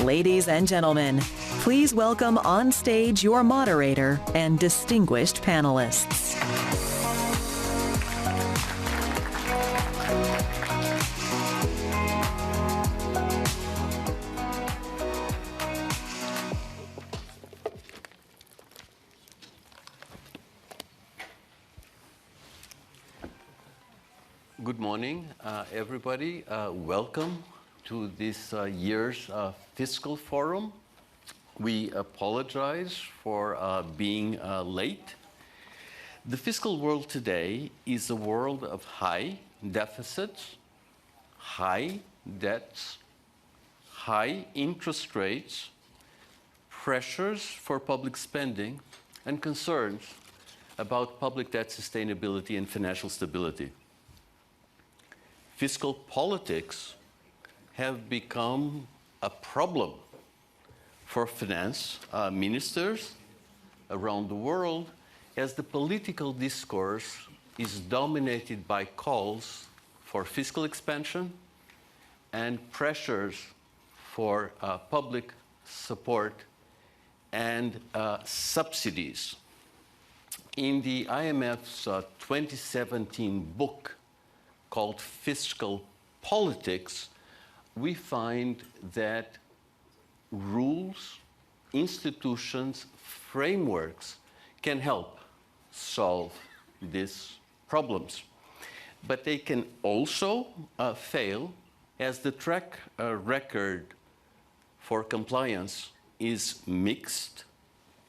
Ladies and gentlemen, please welcome on stage your moderator and distinguished panelists. Good morning, everybody. Welcome to this year's Fiscal Forum. We apologize for being late. The fiscal world today is a world of high deficits, high debts, high interest rates, pressures for public spending, and concerns about public debt sustainability and financial stability. Fiscal politics have become a problem for finance ministers around the world, as the political discourse is dominated by calls for fiscal expansion and pressures for public support and subsidies. In the IMF's 2017 book called Fiscal Politics, we find that rules, institutions, frameworks can help solve these problems. But they can also fail, as the track record for compliance is mixed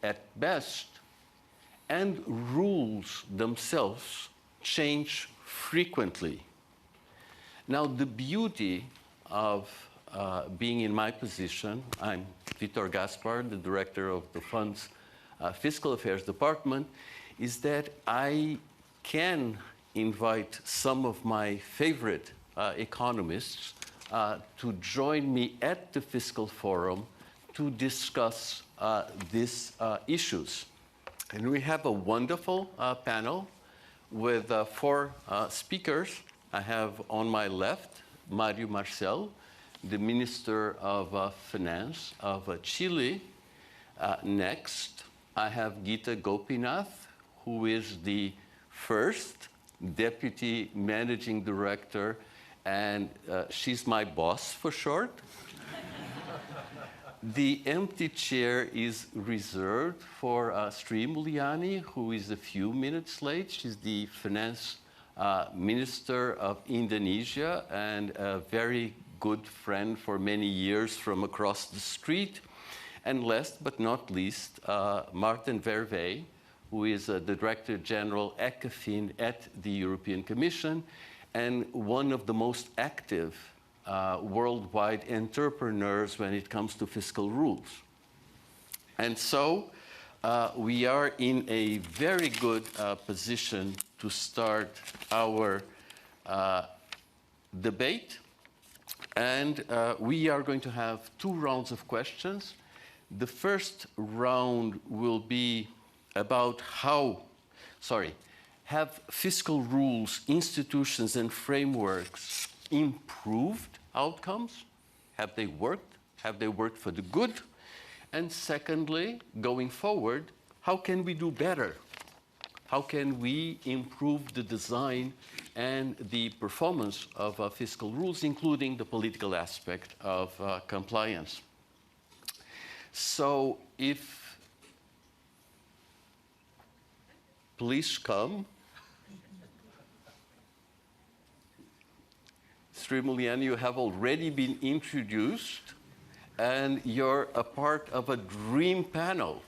at best, and rules themselves change frequently. Now, the beauty of being in my position, I'm Vitor Gaspar, the director of the fund's Fiscal Affairs Department, is that I can invite some of my favorite economists to join me at the Fiscal Forum to discuss these issues. And we have a wonderful panel with four speakers. I have on my left Mario Marcel, the Minister of Finance of Chile. Next, I have Gita Gopinath, who is the first Deputy Managing Director, and she's my boss for short. The empty chair is reserved for Sri Mulyani, who is a few minutes late. She's the Finance Minister of Indonesia and a very good friend for many years from across the street. And last but not least, Maarten Verwey, who is the Director General ECOFIN at the European Commission and one of the most active worldwide entrepreneurs when it comes to fiscal rules. And so we are in a very good position to start our debate. And we are going to have two rounds of questions. The first round will be about have fiscal rules, institutions, and frameworks improved outcomes? Have they worked? Have they worked for the good? And secondly, going forward, how can we do better? How can we improve the design and the performance of fiscal rules, including the political aspect of compliance? So if please come. Sri Mulyani, you have already been introduced, and you're a part of a dream panel.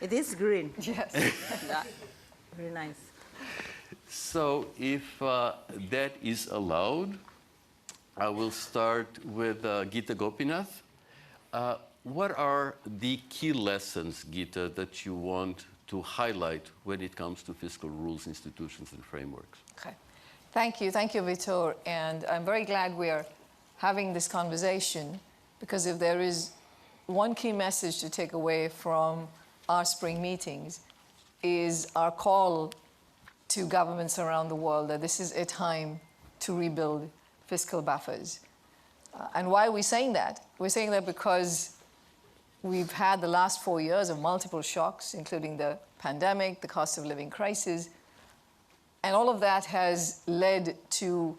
It is green. Yes. Yeah. Very nice. So if that is allowed, I will start with Gita Gopinath. What are the key lessons, Gita, that you want to highlight when it comes to fiscal rules, institutions, and frameworks? Okay. Thank you, Vitor. And I'm very glad we are having this conversation, because if there is one key message to take away from our spring meetings, is our call to governments around the world that this is a time to rebuild fiscal buffers. And why are we saying that? We're saying that because we've had the last 4 years of multiple shocks, including the pandemic, the cost of living crisis, and all of that has led to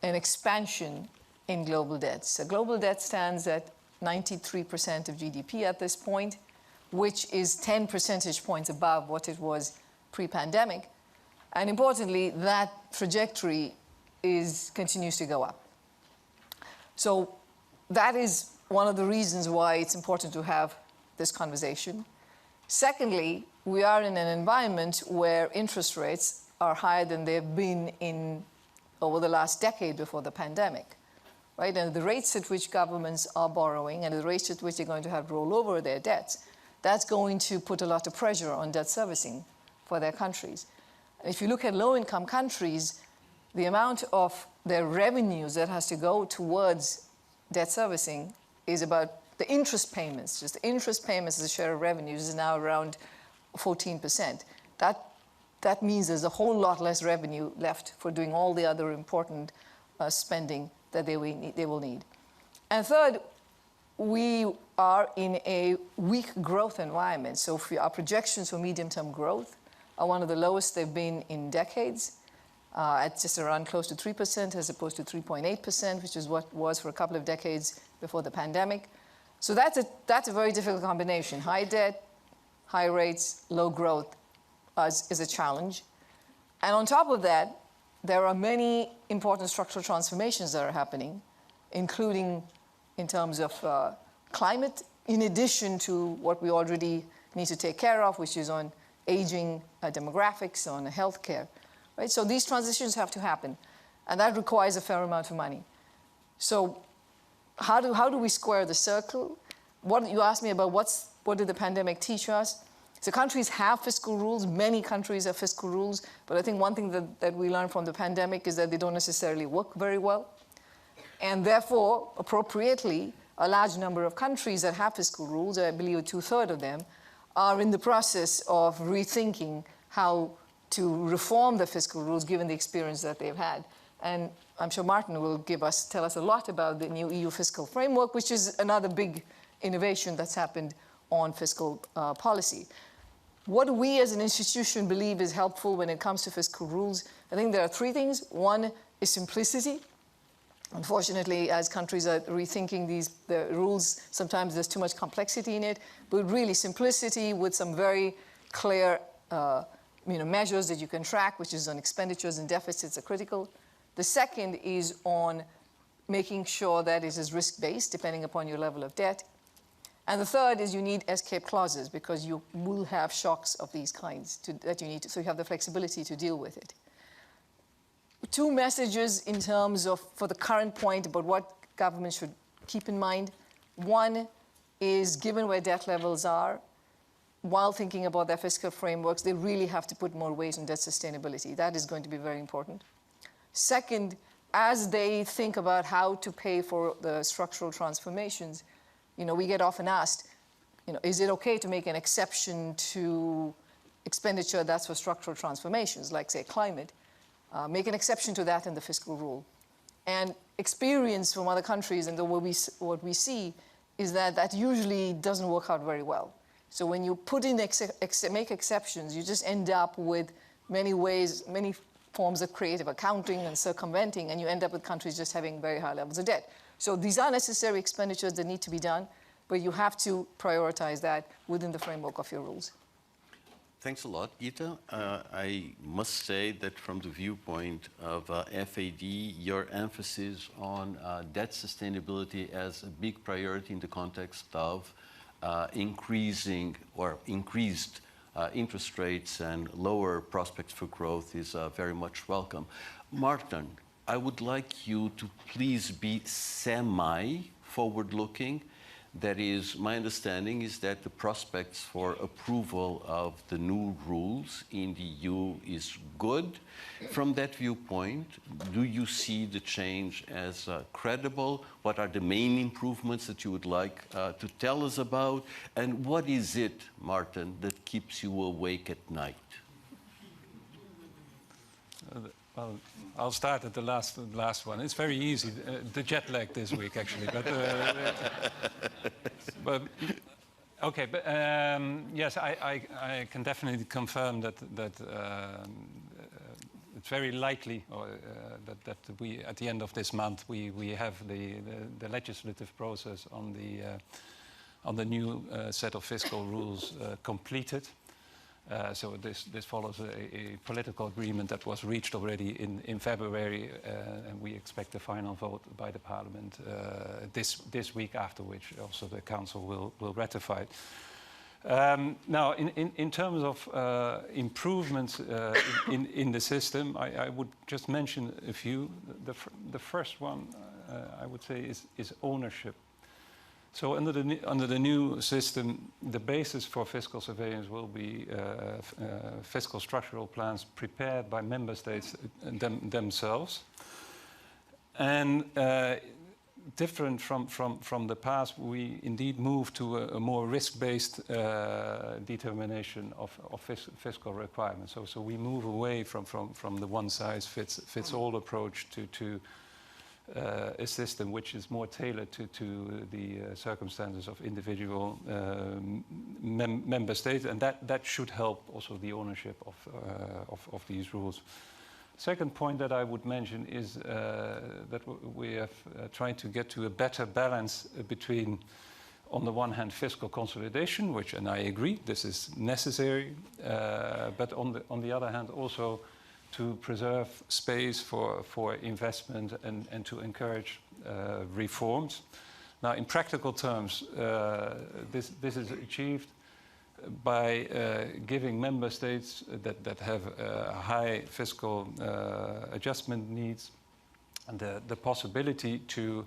an expansion in global debt. So global debt stands at 93% of GDP at this point, which is 10 percentage points above what it was pre-pandemic. And importantly, that trajectory continues to go up. So that is one of the reasons why it's important to have this conversation. Secondly, we are in an environment where interest rates are higher than they've been in over the last decade before the pandemic, right? And the rates at which governments are borrowing and the rates at which they're going to have to roll over their debts, that's going to put a lot of pressure on debt servicing for their countries. If you look at low-income countries, the amount of their revenues that has to go towards debt servicing is about the interest payments. Just the interest payments as a share of revenues is now around 14%. That means there's a whole lot less revenue left for doing all the other important spending that they will need. And third, we are in a weak growth environment. So our projections for medium-term growth are one of the lowest they've been in decades, at just around close to 3% as opposed to 3.8%, which is what was for a couple of decades before the pandemic. So that's a very difficult combination. High debt, high rates, low growth is a challenge. And on top of that, there are many important structural transformations that are happening, including in terms of climate, in addition to what we already need to take care of, which is on aging demographics, on healthcare, right? So these transitions have to happen, and that requires a fair amount of money. So how do we square the circle? What you asked me about what did the pandemic teach us? So countries have fiscal rules. Many countries have fiscal rules. But I think one thing that we learned from the pandemic is that they don't necessarily work very well. And therefore, appropriately, a large number of countries that have fiscal rules, I believe 2/3 of them, are in the process of rethinking how to reform the fiscal rules given the experience that they've had. And I'm sure Martin will tell us a lot about the new EU fiscal framework, which is another big innovation that's happened on fiscal policy. What do we as an institution believe is helpful when it comes to fiscal rules? I think there are three things. One is simplicity. Unfortunately, as countries are rethinking the rules, sometimes there's too much complexity in it, but really simplicity with some very clear measures that you can track, which is on expenditures and deficits are critical. The second is on making sure that it is risk-based, depending upon your level of debt. And the third is you need escape clauses, because you will have shocks of these kinds that you need to, so you have the flexibility to deal with it. Two messages in terms of, for the current point, about what governments should keep in mind. One is, given where debt levels are, while thinking about their fiscal frameworks, they really have to put more weight on debt sustainability. That is going to be very important. Second, as they think about how to pay for the structural transformations, we get often asked, is it okay to make an exception to expenditure that's for structural transformations, like, say, climate? Make an exception to that in the fiscal rule. And experience from other countries and what we see is that usually doesn't work out very well. So when you put in make exceptions, you just end up with many forms of creative accounting and circumventing, and you end up with countries just having very high levels of debt. So these are necessary expenditures that need to be done, but you have to prioritize that within the framework of your rules. Thanks a lot, Gita. I must say that from the viewpoint of FAD, your emphasis on debt sustainability as a big priority in the context of increased interest rates and lower prospects for growth is very much welcome. Martin, I would like you to please be semi-forward-looking. That is, my understanding is that the prospects for approval of the new rules in the EU is good. From that viewpoint, do you see the change as credible? What are the main improvements that you would like to tell us about? And what is it, Martin, that keeps you awake at night? Well, I'll start at the last one. It's very easy. The jet lag this week, actually. But okay. But yes, I can definitely confirm that it's very likely that we, at the end of this month, we have the legislative process on the new set of fiscal rules completed. So this follows a political agreement that was reached already in February, and we expect the final vote by the Parliament this week, after which also the Council will ratify it. Now, in terms of improvements in the system, I would just mention a few. The first one, I would say, is ownership. So under the new system, the basis for fiscal surveillance will be fiscal structural plans prepared by member states themselves. And different from the past, we indeed move to a more risk-based determination of fiscal requirements. So we move away from the one-size-fits-all approach to a system which is more tailored to the circumstances of individual member states, and that should help also the ownership of these rules. Second point that I would mention is that we have tried to get to a better balance between, on the one hand, fiscal consolidation, which, and I agree, this is necessary, but on the other hand, also to preserve space for investment and to encourage reforms. Now, in practical terms, this is achieved by giving member states that have high fiscal adjustment needs and the possibility to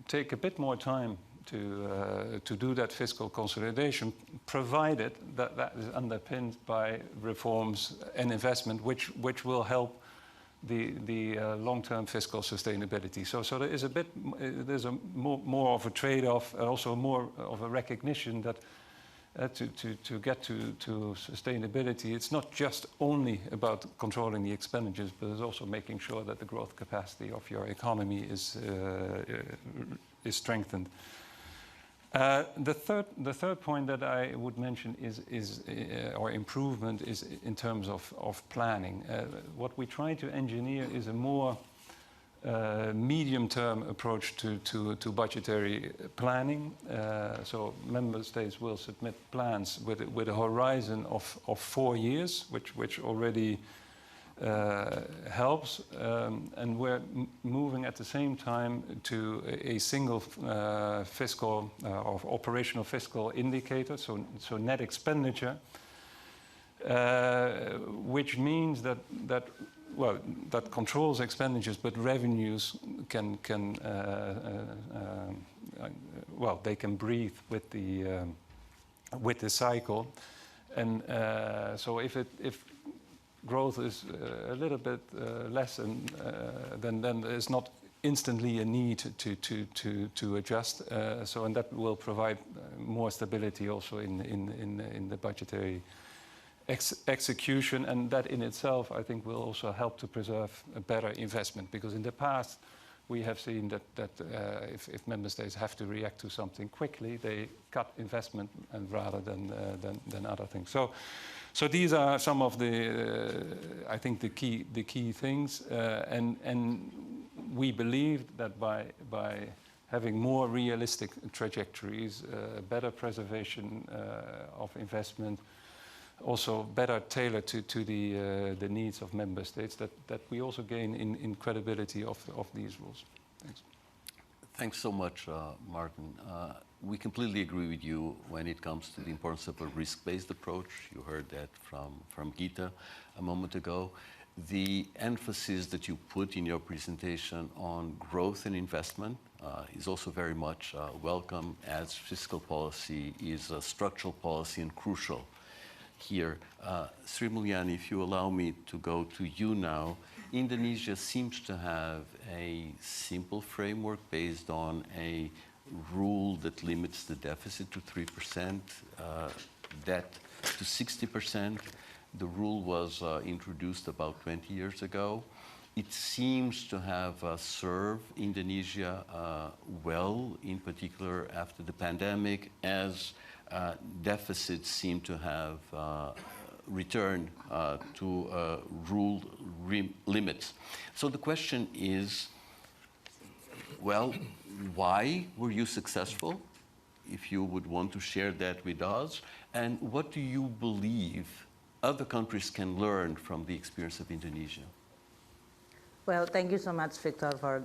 take a bit more time to do that fiscal consolidation, provided that is underpinned by reforms and investment, which will help the long-term fiscal sustainability. So there is there's more of a trade-off, and also more of a recognition that to get to sustainability, it's not just only about controlling the expenditures, but it's also making sure that the growth capacity of your economy is strengthened. The third point that I would mention or improvement is in terms of planning. What we try to engineer is a more medium-term approach to budgetary planning. So member states will submit plans with a horizon of 4 years, which already helps, and we're moving at the same time to a single fiscal or operational fiscal indicator, so net expenditure, which means that controls expenditures, but revenues can they can breathe with the cycle, and so if growth is a little bit less, and then there's not instantly a need to adjust. And that will provide more stability also in the budgetary execution, and that in itself, I think, will also help to preserve a better investment. Because in the past, we have seen that if member states have to react to something quickly, they cut investment and rather than other things. So these are some of I think the key things, and we believe that by having more realistic trajectories, better preservation of investment, also better tailored to the needs of member states, that we also gain in credibility of these rules. Thanks. Thanks so much, Martin. We completely agree with you when it comes to the importance of a risk-based approach. You heard that from Gita a moment ago. The emphasis that you put in your presentation on growth and investment is also very much welcome, as fiscal policy is a structural policy and crucial here. Sri Mulyani, if you allow me to go to you now, Indonesia seems to have a simple framework based on a rule that limits the deficit to 3%, debt to 60%. The rule was introduced about 20 years ago. It seems to have served Indonesia well, in particular after the pandemic, as deficits seem to have returned to rule limits. So the question is, well, why were you successful? If you would want to share that with us. And what do you believe other countries can learn from the experience of Indonesia? Well, thank you so much, Victor, for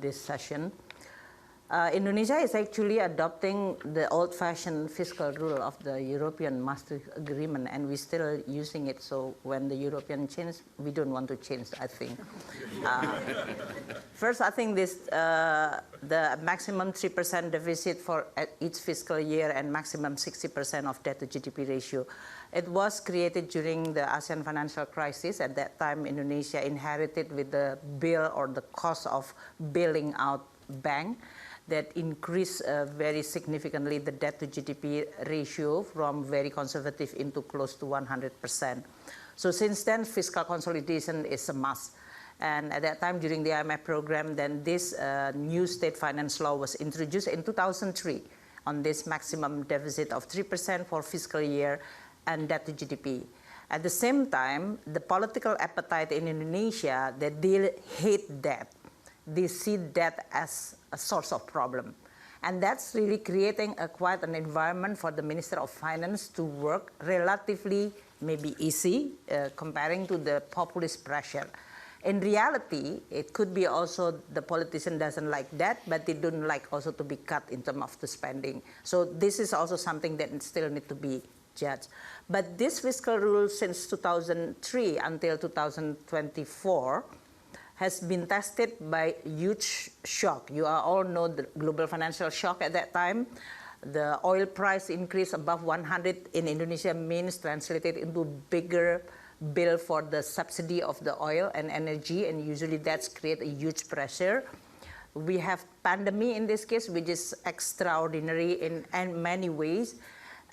this session. Indonesia is actually adopting the old-fashioned fiscal rule of the European Maastricht Agreement, and we're still using it. So when the European change, we don't want to change, I think. First, I think the maximum 3% deficit for each fiscal year and maximum 60% of debt to GDP ratio. It was created during the ASEAN financial crisis. At that time, Indonesia inherited with the bill or the cost of bailing out bank that increased very significantly the debt to GDP ratio from very conservative into close to 100%. So since then, fiscal consolidation is a must. And at that time, during the IMF program, then this new state finance law was introduced in 2003 on this maximum deficit of 3% for fiscal year and debt to GDP. At the same time, the political appetite in Indonesia, that they hate debt. They see debt as a source of problem. And that's really creating quite an environment for the Minister of Finance to work relatively maybe easy comparing to the populist pressure. In reality, it could be also the politician doesn't like that, but they don't like also to be cut in terms of the spending. So this is also something that still need to be judged. But this fiscal rule since 2003 until 2024 has been tested by huge shock. You all know the global financial shock at that time. The oil price increase above 100 in Indonesia means translated into bigger bill for the subsidy of the oil and energy, and usually that's create a huge pressure. We have pandemic in this case, which is extraordinary in many ways.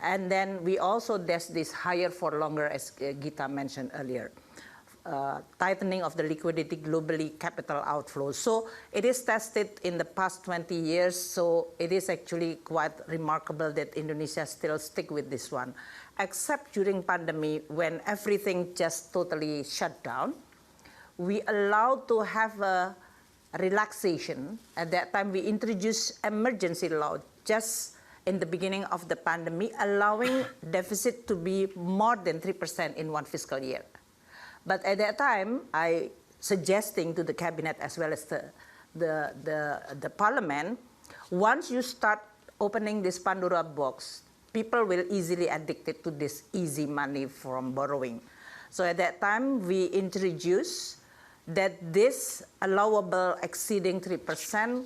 And then we also, there's this higher for longer, as Gita mentioned earlier. Tightening of the liquidity globally, capital outflows. So it is tested in the past 20 years. So it is actually quite remarkable that Indonesia still stick with this one. Except during pandemic, when everything just totally shut down, we allowed to have a relaxation. At that time, we introduced emergency law just in the beginning of the pandemic, allowing deficit to be more than 3% in one fiscal year. But at that time, I suggesting to the cabinet as well as the parliament, once you start opening this Pandora box, people will easily addicted to this easy money from borrowing. So at that time, we introduced that this allowable exceeding 3%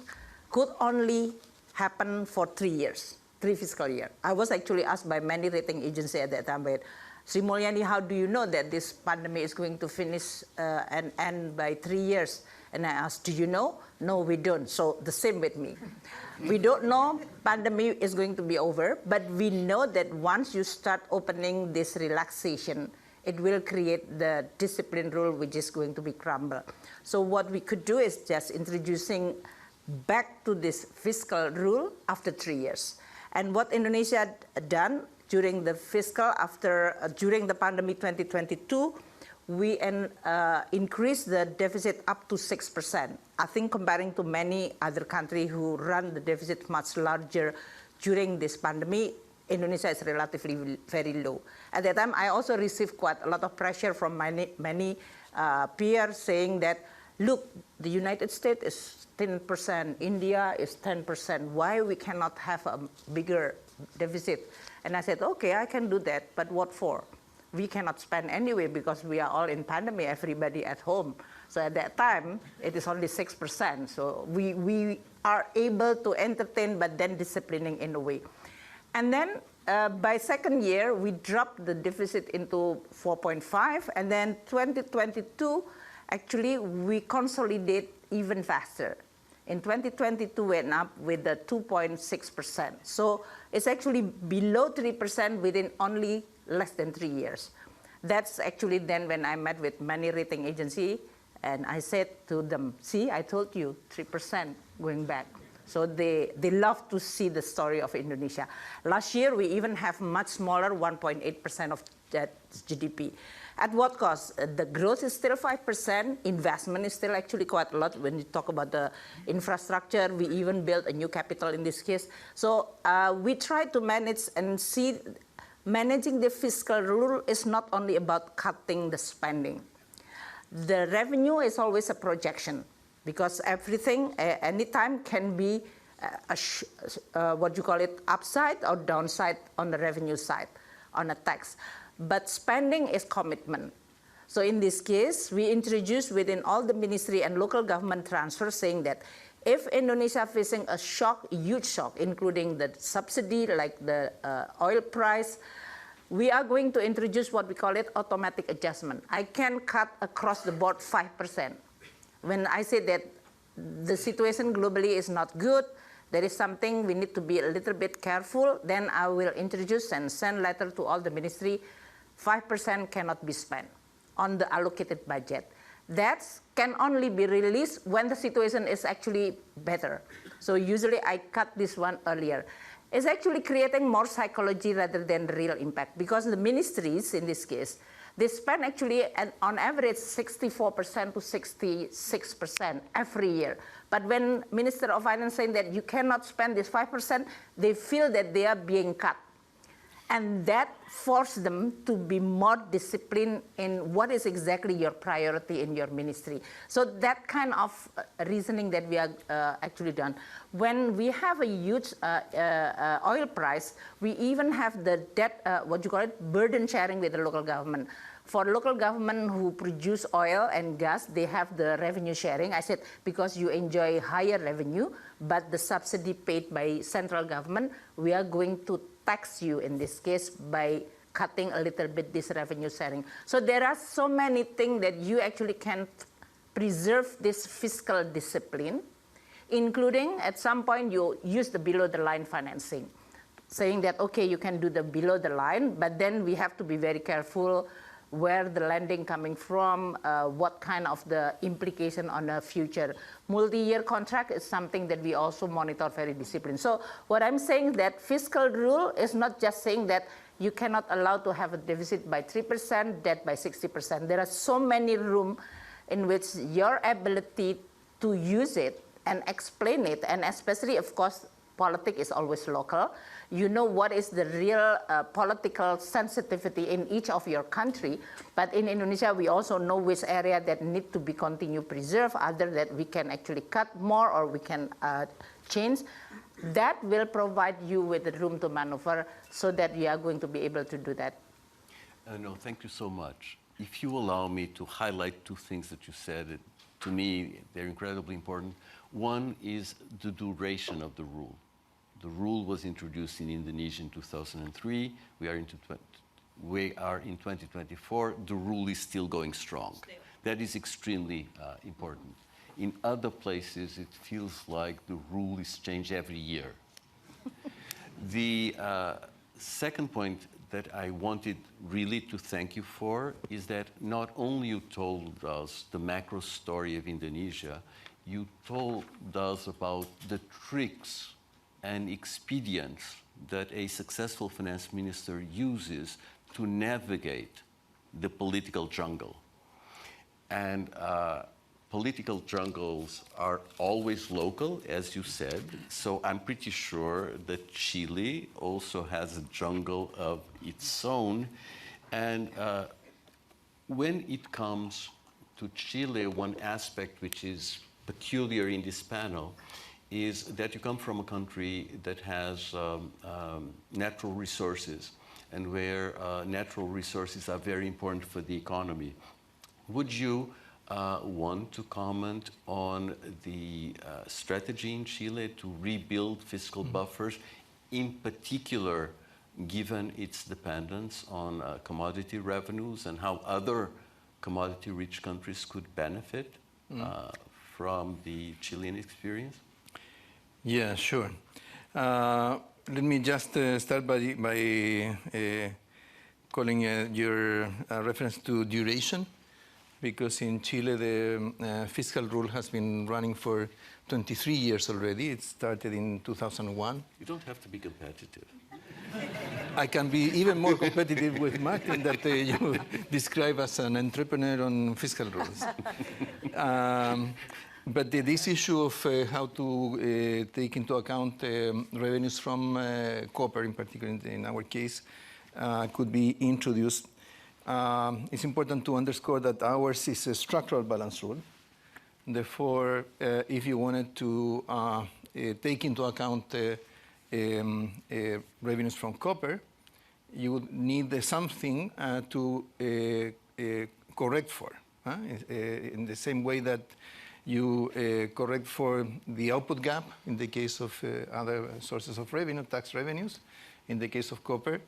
could only happen for 3 years, 3 fiscal years. I was actually asked by many rating agencies at that time, but Sri Mulyani, how do you know that this pandemic is going to finish and end by 3 years? And I asked, do you know? No, we don't. So the same with me. We don't know pandemic is going to be over, but we know that once you start opening this relaxation, it will create the discipline rule which is going to be crumbled. So what we could do is just introducing back to this fiscal rule after 3 years. And what Indonesia done during the fiscal during the pandemic 2022, we increased the deficit up to 6%. I think comparing to many other countries who run the deficit much larger during this pandemic, Indonesia is relatively very low. At that time, I also received quite a lot of pressure from many peers saying that, look, the United States is 10%, India is 10%. Why we cannot have a bigger deficit? And I said, okay, I can do that, but what for? We cannot spend anyway because we are all in pandemic, everybody at home. So at that time, it is only 6%. So we are able to entertain, but then disciplining in a way. And then by second year, we dropped the deficit into 4.5. And then 2022, actually, we consolidate even faster. In 2022, went up with the 2.6%. So it's actually below 3% within only less than 3 years. That's actually then when I met with many rating agency, and I said to them, see, I told you, 3% going back. So they love to see the story of Indonesia. Last year, we even have much smaller, 1.8% of that GDP. At what cost? The growth is still 5%. Investment is still actually quite a lot. When you talk about the infrastructure, we even built a new capital in this case. So we try to manage and see, managing the fiscal rule is not only about cutting the spending. The revenue is always a projection, because everything, anytime, can be what you call it, upside or downside on the revenue side, on a tax. But spending is commitment. So in this case, we introduced within all the ministry and local government transfers saying that if Indonesia facing a shock, a huge shock, including the subsidy like the oil price, we are going to introduce what we call it automatic adjustment. I can cut across the board 5%. When I say that the situation globally is not good, there is something we need to be a little bit careful, then I will introduce and send letter to all the ministry, 5% cannot be spent on the allocated budget. That can only be released when the situation is actually better. So usually I cut this one earlier. It's actually creating more psychology rather than real impact, because the ministries, in this case, they spend actually on average 64% to 66% every year. But when Minister of Finance saying that you cannot spend this 5%, they feel that they are being cut. And that forced them to be more disciplined in what is exactly your priority in your ministry. So that kind of reasoning that we are actually done. When we have a huge oil price, we even have the debt, what you call it, burden sharing with the local government. For local government who produce oil and gas, they have the revenue sharing. I said, because you enjoy higher revenue, but the subsidy paid by central government, we are going to tax you in this case by cutting a little bit this revenue sharing. So there are so many things that you actually can preserve this fiscal discipline, including at some point you use the below the line financing, saying that, okay, you can do the below the line, but then we have to be very careful where the lending coming from, what kind of the implication on a future. Multi-year contract is something that we also monitor very disciplined. So what I'm saying is that fiscal rule is not just saying that you cannot allow to have a deficit by 3%, debt by 60%. There are so many room in which your ability to use it and explain it, and especially, of course, politics is always local. You know what is the real political sensitivity in each of your country. But in Indonesia, we also know which area that need to be continued preserved, other that we can actually cut more or we can change. That will provide you with the room to maneuver so that you are going to be able to do that. No, thank you so much. If you allow me to highlight two things that you said, to me, they're incredibly important. One is the duration of the rule. The rule was introduced in Indonesia in 2003. We are in 2024. The rule is still going strong. That is extremely important. In other places, it feels like the rule is changed every year. The second point that I wanted really to thank you for is that not only you told us the macro story of Indonesia, you told us about the tricks and expedients that a successful finance minister uses to navigate the political jungle. And political jungles are always local, as you said, so I'm pretty sure that Chile also has a jungle of its own. And when it comes to Chile, one aspect which is peculiar in this panel is that you come from a country that has natural resources, and where natural resources are very important for the economy. Would you want to comment on the strategy in Chile to rebuild fiscal buffers, in particular, given its dependence on commodity revenues, and how other commodity-rich countries could benefit from the Chilean experience? Yeah, sure. Let me just start by calling your reference to duration, because in Chile the fiscal rule has been running for 23 years already. It started in 2001. You don't have to be competitive. I can be even more competitive with Martin, that you describe as an entrepreneur on fiscal rules. But this issue of how to take into account revenues from copper, in particular in our case, could be introduced. It's important to underscore that ours is a structural balance rule. Therefore, if you wanted to take into account revenues from copper, you would need something to correct for. In the same way that you correct for the output gap in the case of other sources of revenue, tax revenues. In the case of copper,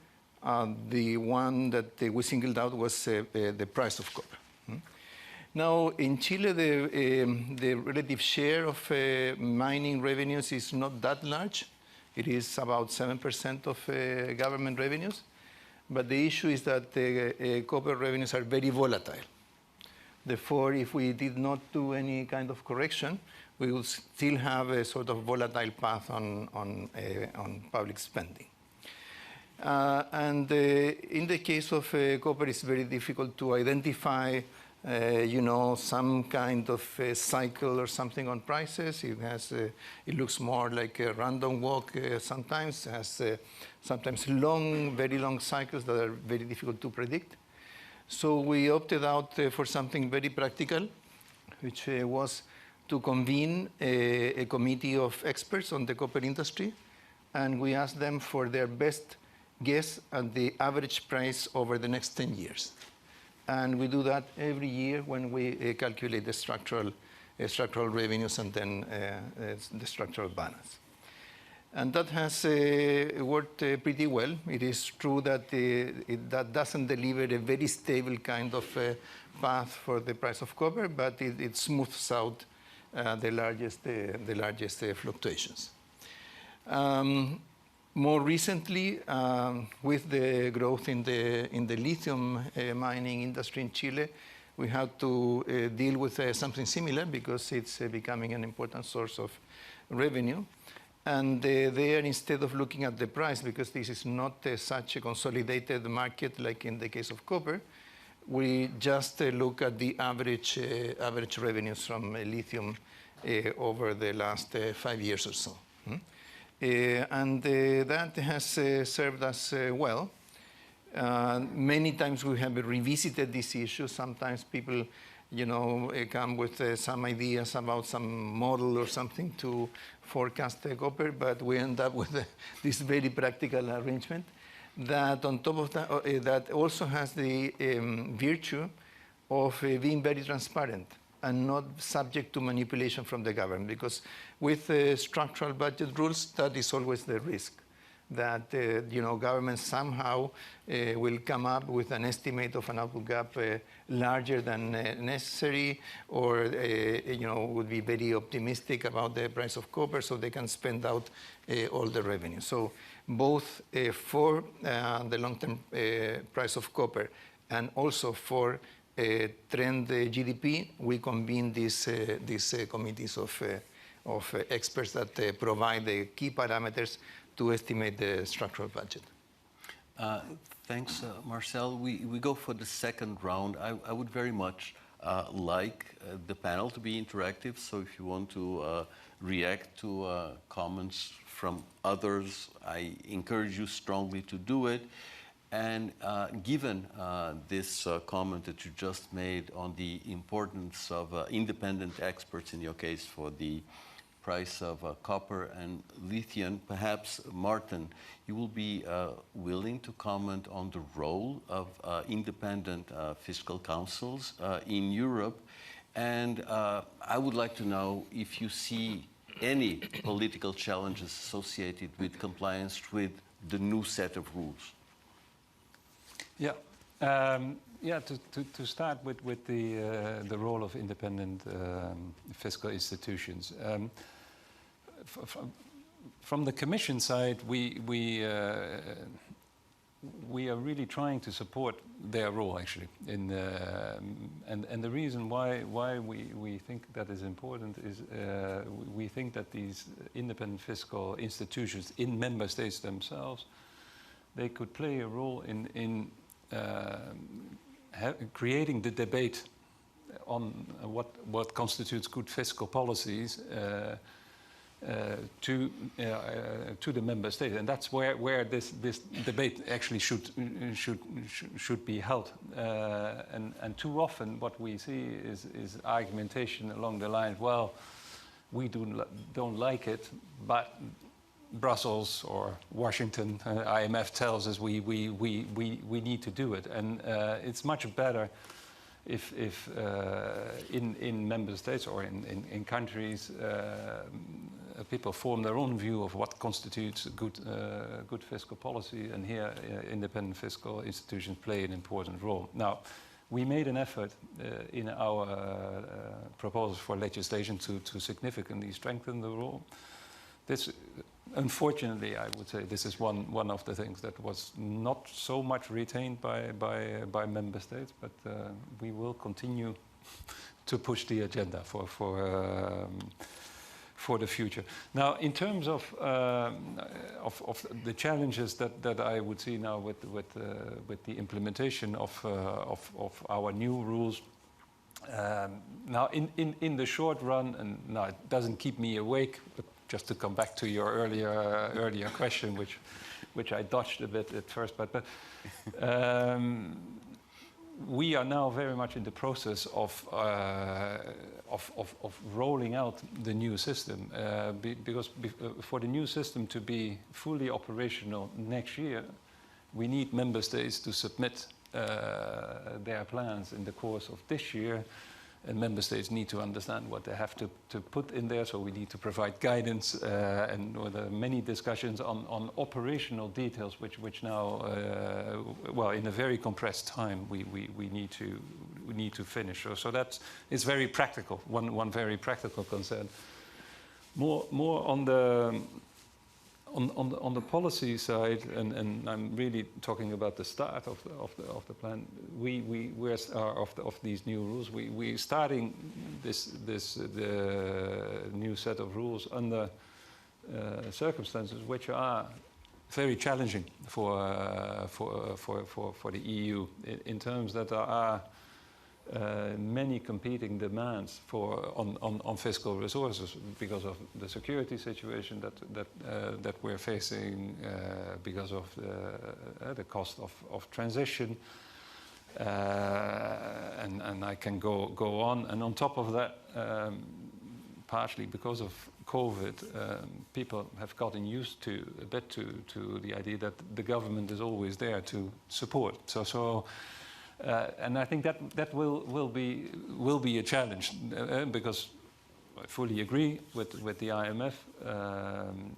the one that we singled out was the price of copper. Now, in Chile, the relative share of mining revenues is not that large. It is about 7% of government revenues. But the issue is that copper revenues are very volatile. Therefore, if we did not do any kind of correction, we would still have a sort of volatile path on public spending. And in the case of copper, it's very difficult to identify some kind of cycle or something on prices. It looks more like a random walk sometimes. It has sometimes very long cycles that are very difficult to predict. So we opted out for something very practical, which was to convene a committee of experts on the copper industry, and we asked them for their best guess at the average price over the next 10 years. And we do that every year when we calculate the structural revenues and then the structural balance. And that has worked pretty well. It is true that that doesn't deliver a very stable kind of path for the price of copper, but it smooths out the largest fluctuations. More recently, with the growth in the lithium mining industry in Chile, we had to deal with something similar because it's becoming an important source of revenue. And there, instead of looking at the price, because this is not such a consolidated market like in the case of copper, we just look at the average revenues from lithium over the last 5 years or so. And that has served us well. Many times we have revisited this issue. Sometimes people come with some ideas about some model or something to forecast the copper, but we end up with this very practical arrangement that on top of that, that also has the virtue of being very transparent and not subject to manipulation from the government, because with structural budget rules, that is always the risk, that governments somehow will come up with an estimate of an output gap larger than necessary, or would be very optimistic about the price of copper, so they can spend out all the revenue. So both for the long-term price of copper and also for trend GDP, we convene these committees of experts that provide the key parameters to estimate the structural budget. Thanks, Marcel. We go for the second round. I would very much like the panel to be interactive, so if you want to react to comments from others, I encourage you strongly to do it. And given this comment that you just made on the importance of independent experts, in your case for the price of copper and lithium, perhaps, Martin, you will be willing to comment on the role of independent fiscal councils in Europe. And I would like to know if you see any political challenges associated with compliance with the new set of rules. Yeah. To start with the role of independent fiscal institutions. From the Commission side, we we are really trying to support their role, actually. And the reason why we think that is important is we think that these independent fiscal institutions in member states themselves, they could play a role in creating the debate on what constitutes good fiscal policies to the member state, and that's where this debate actually should be held. And too often, what we see is argumentation along the lines, well, we don't like it, but Brussels or Washington, IMF tells us we need to do it, and it's much better if in member states or in countries people form their own view of what constitutes good fiscal policy, and here independent fiscal institutions play an important role. Now, we made an effort in our proposals for legislation to significantly strengthen the role. This, unfortunately, I would say this is one of the things that was not so much retained by member states, but we will continue to push the agenda for the future. Now, in terms of the challenges that I would see now with the implementation of our new rules. Now, in the short run, and now it doesn't keep me awake, but just to come back to your earlier question, which I dodged a bit at first, but we are now very much in the process of rolling out the new system, because for the new system to be fully operational next year, we need member states to submit their plans in the course of this year, and member states need to understand what they have to put in there, so we need to provide guidance, and there are many discussions on operational details, which now, well, in a very compressed time, we need to finish. So that is very practical, one very practical concern. More on the policy side, and I'm really talking about the start of the plan. We're of these new rules. We're starting the new set of rules under circumstances which are very challenging for the EU in terms that there are many competing demands on fiscal resources because of the security situation that we're facing, because of the cost of transition, and I can go on. And on top of that, partially because of COVID, people have gotten used to a bit to the idea that the government is always there to support. So. And I think that will be a challenge because I fully agree with the IMF.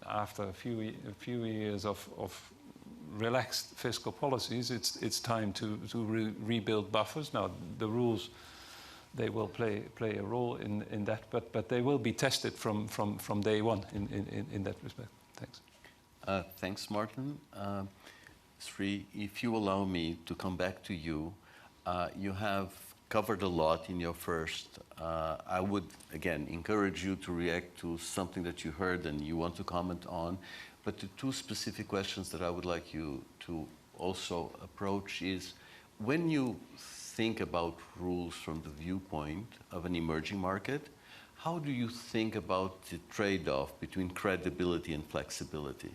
After a few years of relaxed fiscal policies, it's time to rebuild buffers. Now the rules, they will play a role in that, but they will be tested from day one in that respect. Thanks. Thanks, Martin. Sri, if you allow me to come back to you. You have covered a lot in your first. I would, again, encourage you to react to something that you heard and you want to comment on. But the two specific questions that I would like you to also approach is, when you think about rules from the viewpoint of an emerging market, how do you think about the trade-off between credibility and flexibility?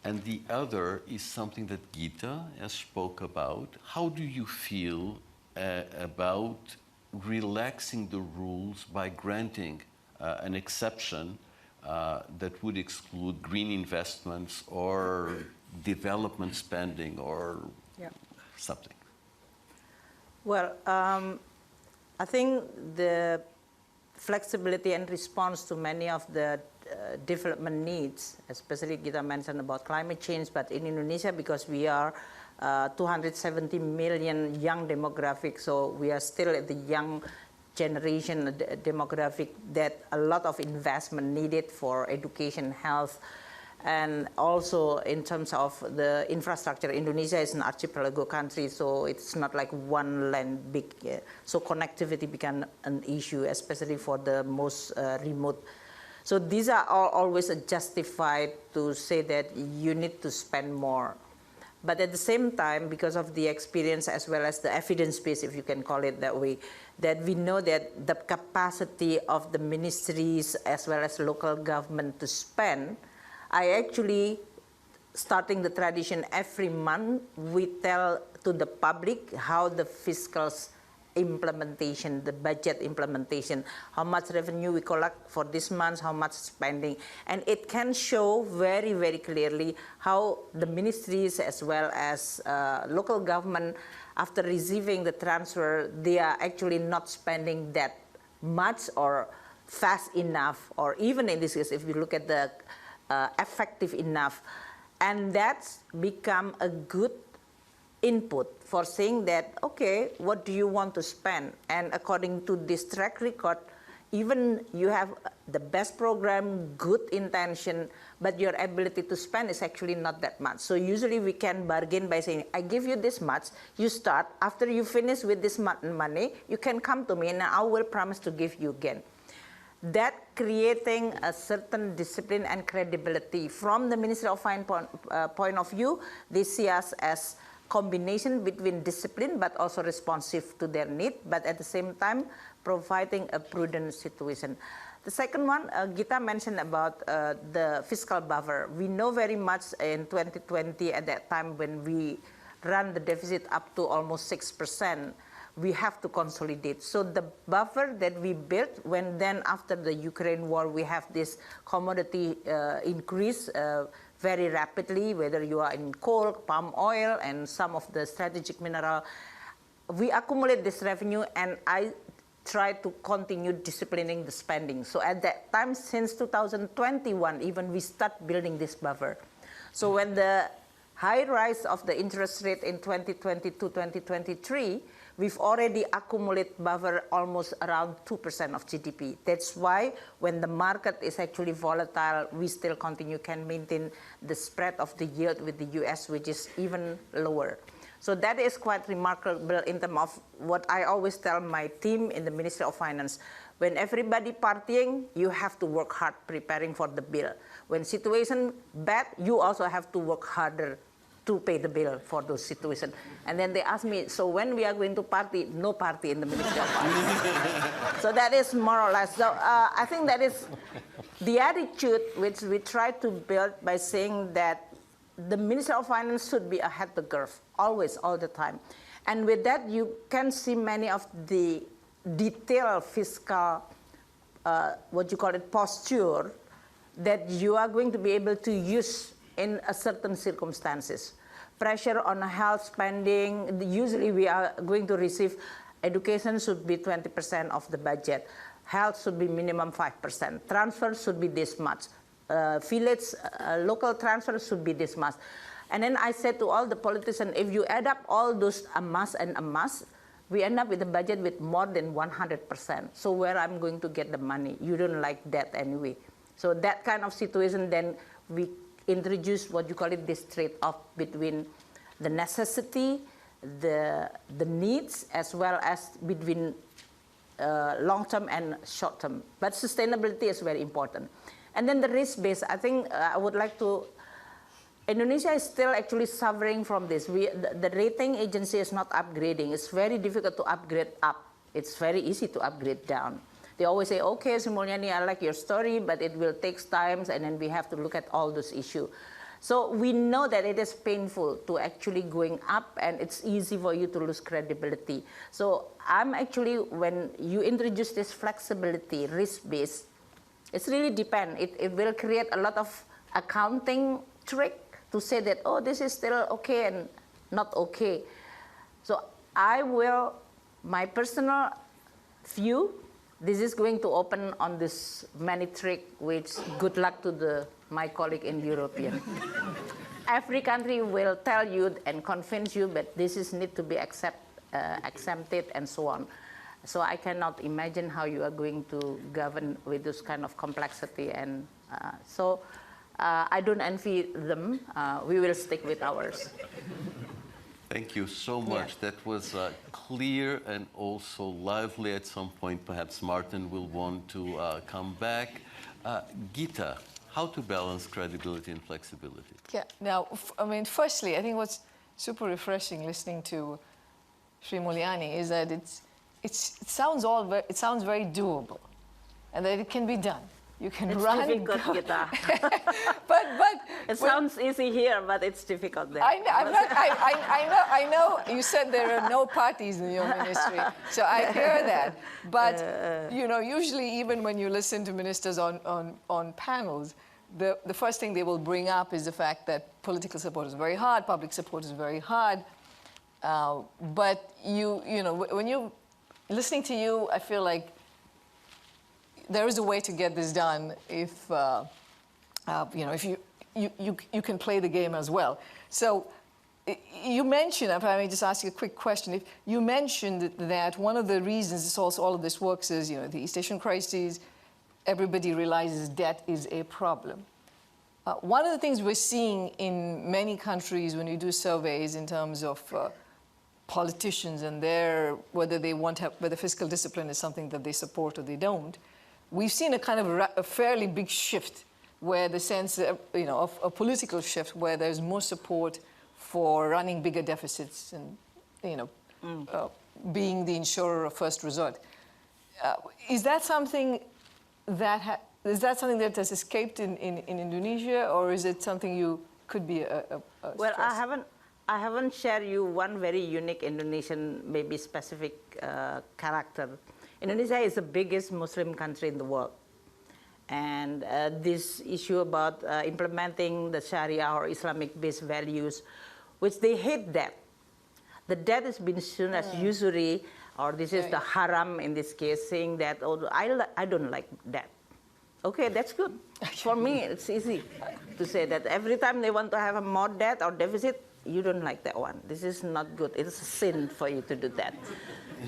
And the other is something that Gita has spoke about. How do you feel about relaxing the rules by granting an exception that would exclude green investments or development spending or something? Well, I think the flexibility and response to many of the development needs, especially Gita mentioned about climate change, but in Indonesia, because we are 270 million young demographic, so we are still at the young generation demographic, that a lot of investment needed for education, health, And also in terms of the infrastructure, Indonesia is an archipelago country, so it's not like one land big. So connectivity became an issue, especially for the most remote. So these are all always justified to say that you need to spend more. But at the same time, because of the experience as well as the evidence base, if you can call it that way, that we know that the capacity of the ministries as well as local government to spend, I actually, starting the tradition every month, we tell to the public how the fiscal implementation, the budget implementation, how much revenue we collect for this month, how much spending. And it can show very, very clearly how the ministries as well as local government, after receiving the transfer, they are actually not spending that much or fast enough, or even in this case, if you look at the effective enough. And that's become a good input for saying that, okay, what do you want to spend? And according to this track record, even you have the best program, good intention, but your ability to spend is actually not that much. So usually we can bargain by saying, I give you this much, you start, after you finish with this money, you can come to me and I will promise to give you again. That creating a certain discipline and credibility from the Ministry of Finance point of view, they see us as combination between discipline but also responsive to their need, but at the same time providing a prudent situation. The second one, Gita mentioned about the fiscal buffer. We know very much in 2020 at that time when we run the deficit up to almost 6%, we have to consolidate. So the buffer that we built when then after the Ukraine war, we have this commodity increase very rapidly, whether you are in coal, palm oil, and some of the strategic mineral. We accumulate this revenue, and I try to continue disciplining the spending. So at that time, since 2021, even we start building this buffer. So when the high rise of the interest rate in 2022-2023, we've already accumulated buffer almost around 2% of GDP. That's why when the market is actually volatile, we still can maintain the spread of the yield with the US, which is even lower. So that is quite remarkable in terms of what I always tell my team in the Ministry of Finance. When everybody partying, you have to work hard preparing for the bill. When situation bad, you also have to work harder to pay the bill for those situations. And then they ask me, so when we are going to party? No party in the Ministry of Finance. So that is more or less. So I think that is the attitude which we try to build by saying that the Ministry of Finance should be ahead of the curve, always, all the time. And with that, you can see many of the detailed fiscal, what you call it, posture that you are going to be able to use in a certain circumstances. Pressure on health spending, usually we are going to receive, education should be 20% of the budget, health should be minimum 5%, transfer should be this much, village, local transfer should be this much. And then I said to all the politicians, if you add up all those a mass and a mass, we end up with a budget with more than 100%. So where I'm going to get the money? You don't like that anyway. So that kind of situation, then we introduce what you call it, this trade-off between the necessity, the needs, as well as between long-term and short-term. But sustainability is very important. And then the risk-based, I think I would like to, Indonesia is still actually suffering from this. The rating agency is not upgrading. It's very difficult to upgrade up. It's very easy to upgrade down. They always say, okay, Sri Mulyani, I like your story, but it will take time, and then we have to look at all those issues. So we know that it is painful to actually going up, and it's easy for you to lose credibility. So I'm actually, when you introduce this flexibility, risk-based, it's really depend. It will create a lot of accounting trick to say that, oh, this is still okay and not okay. So I will, my personal view, this is going to open on this many trick, which good luck to my colleague in European. Every country will tell you and convince you, but this is need to be exempted and so on. So I cannot imagine how you are going to govern with this kind of complexity. And so I don't envy them. We will stick with ours. Thank you so much. That was clear and also lively. At some point, perhaps Martin will want to come back. Gita, how to balance credibility and flexibility? Yeah. Now, I mean, firstly, I think what's super refreshing listening to Sri Mulyani is that it sounds very doable, and that it can be done. You can run. It's difficult, Gita. but it sounds easy here, but it's difficult there. I know. You said there are no parties in your ministry, so I hear that. But you know, usually, even when you listen to ministers on panels, the first thing they will bring up is the fact that political support is very hard, public support is very hard. But you know, when you listening to you, I feel like there is a way to get this done if you know, if you can play the game as well. So you mentioned, if I may just ask you a quick question, if you mentioned that one of the reasons this also all of this works is, you know, the East Asian crises, everybody realizes debt is a problem. One of the things we're seeing in many countries when you do surveys in terms of politicians and whether they want to have, whether fiscal discipline is something that they support or they don't, we've seen a kind of a fairly big shift where the sense, you know, of a political shift where there's more support for running bigger deficits and, you know, being the insurer of first resort. Is that something that has escaped in Indonesia, or is it something you could be a well, stress? I haven't shared you one very unique Indonesian, maybe specific character. Indonesia is the biggest Muslim country in the world. And this issue about implementing the Sharia or Islamic-based values, which they hate debt. The debt has been seen as usury, or this is the haram in this case, saying that, oh, I don't like debt. Okay, that's good. For me, it's easy to say that every time they want to have a more debt or deficit, you don't like that one. This is not good. It's a sin for you to do that.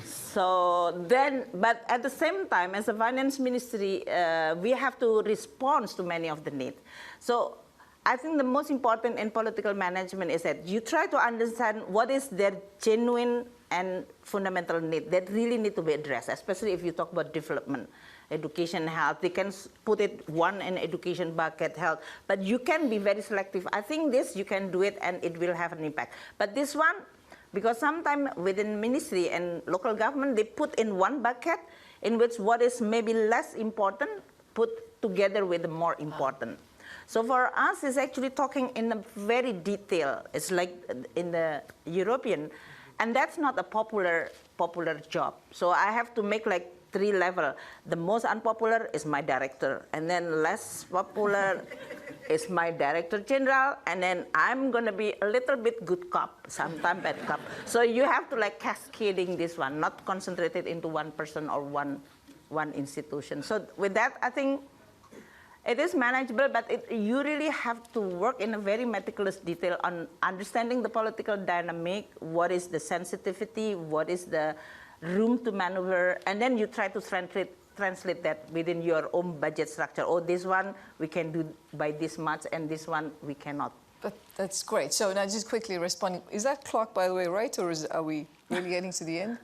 So then, but at the same time, as a finance ministry, we have to respond to many of the needs. So I think the most important in political management is that you try to understand what is their genuine and fundamental need that really need to be addressed, especially if you talk about development, education, health. They can put it one in education bucket, health, but you can be very selective. I think this, you can do it and it will have an impact. But this one, because sometimes within ministry and local government, they put in one bucket in which what is maybe less important put together with the more important. So for us, it's actually talking in a very detail. It's like in the European, and that's not a popular job. So I have to make like 3 levels. The most unpopular is my director, and then less popular is my director general, and then I'm gonna be a little bit good cop, sometimes bad cop. So you have to like cascading this one, not concentrated into one person or one institution. So with that, I think it is manageable, but you really have to work in a very meticulous detail on understanding the political dynamic, what is the sensitivity, what is the room to maneuver, and then you try to translate that within your own budget structure. Oh, this one we can do by this much, and this one we cannot. That's great. So now just quickly responding, is that clock, by the way, right, or are we really getting to the end?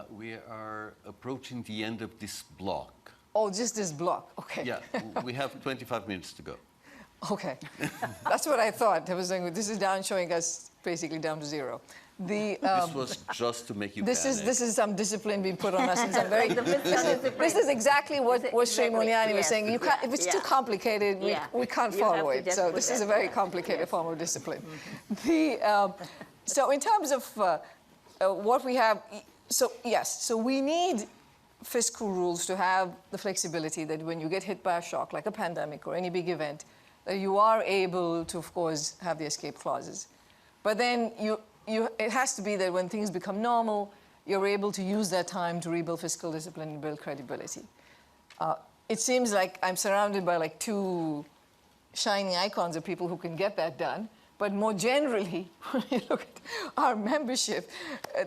We are approaching the end of this block. Oh, just this block, okay. Yeah, we have 25 minutes to go. Okay, that's what I thought. I was saying, this is down, showing us basically down to 0. This was just to make you this panic. is some discipline being put on us. And some very, this is exactly what Sri Mulyani was saying. You can't, if it's too complicated, we can't follow it. So this is a very complicated form of discipline. So in terms of what we have, so yes, so we need fiscal rules to have the flexibility that when you get hit by a shock, like a pandemic or any big event, that you are able to, of course, have the escape clauses. But then it has to be that when things become normal, you're able to use that time to rebuild fiscal discipline and build credibility. It seems like I'm surrounded by like 2 shining icons of people who can get that done. But more generally, when you look at our membership,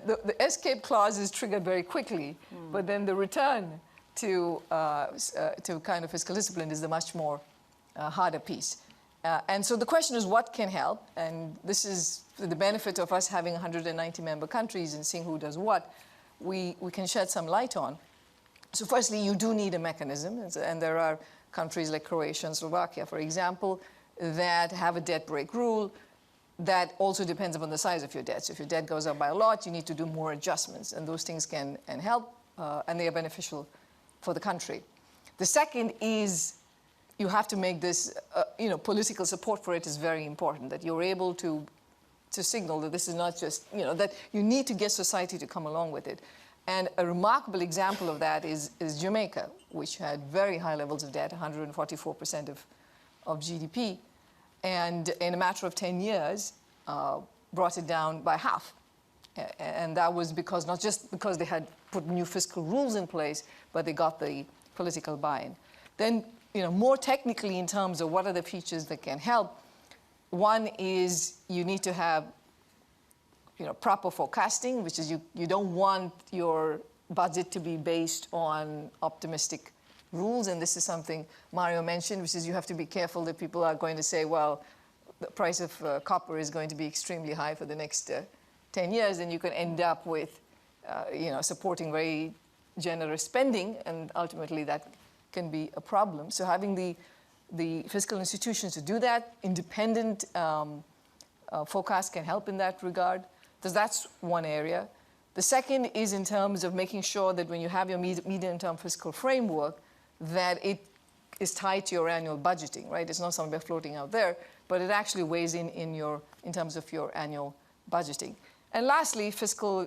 the escape clause is triggered very quickly, but then the return to kind of fiscal discipline is the much more harder piece. And so the question is what can help, and this is the benefit of us having 190 member countries and seeing who does what, we can shed some light on. So firstly, you do need a mechanism, and there are countries like Croatia and Slovakia, for example, that have a debt break rule that also depends upon the size of your debt. So if your debt goes up by a lot, you need to do more adjustments, and those things can help, and they are beneficial for the country. The second is you have to make this, political support for it is very important, that you're able to signal that this is not just, that you need to get society to come along with it. And a remarkable example of that is Jamaica, which had very high levels of debt, 144% of GDP, and in a matter of 10 years, brought it down by half. And that was because, not just because they had put new fiscal rules in place, but they got the political buy-in. Then, more technically in terms of what are the features that can help, one is you need to have proper forecasting, which is you don't want your budget to be based on optimistic rules. And this is something Mario mentioned, which is you have to be careful that people are going to say, well, the price of copper is going to be extremely high for the next 10 years, and you can end up with, supporting very generous spending, and ultimately that can be a problem. So having the fiscal institutions to do that, independent forecast can help in that regard. So that's one area. The second is in terms of making sure that when you have your medium-term fiscal framework, that it is tied to your annual budgeting, right? It's not something floating out there, but it actually weighs in terms of your annual budgeting. And lastly, fiscal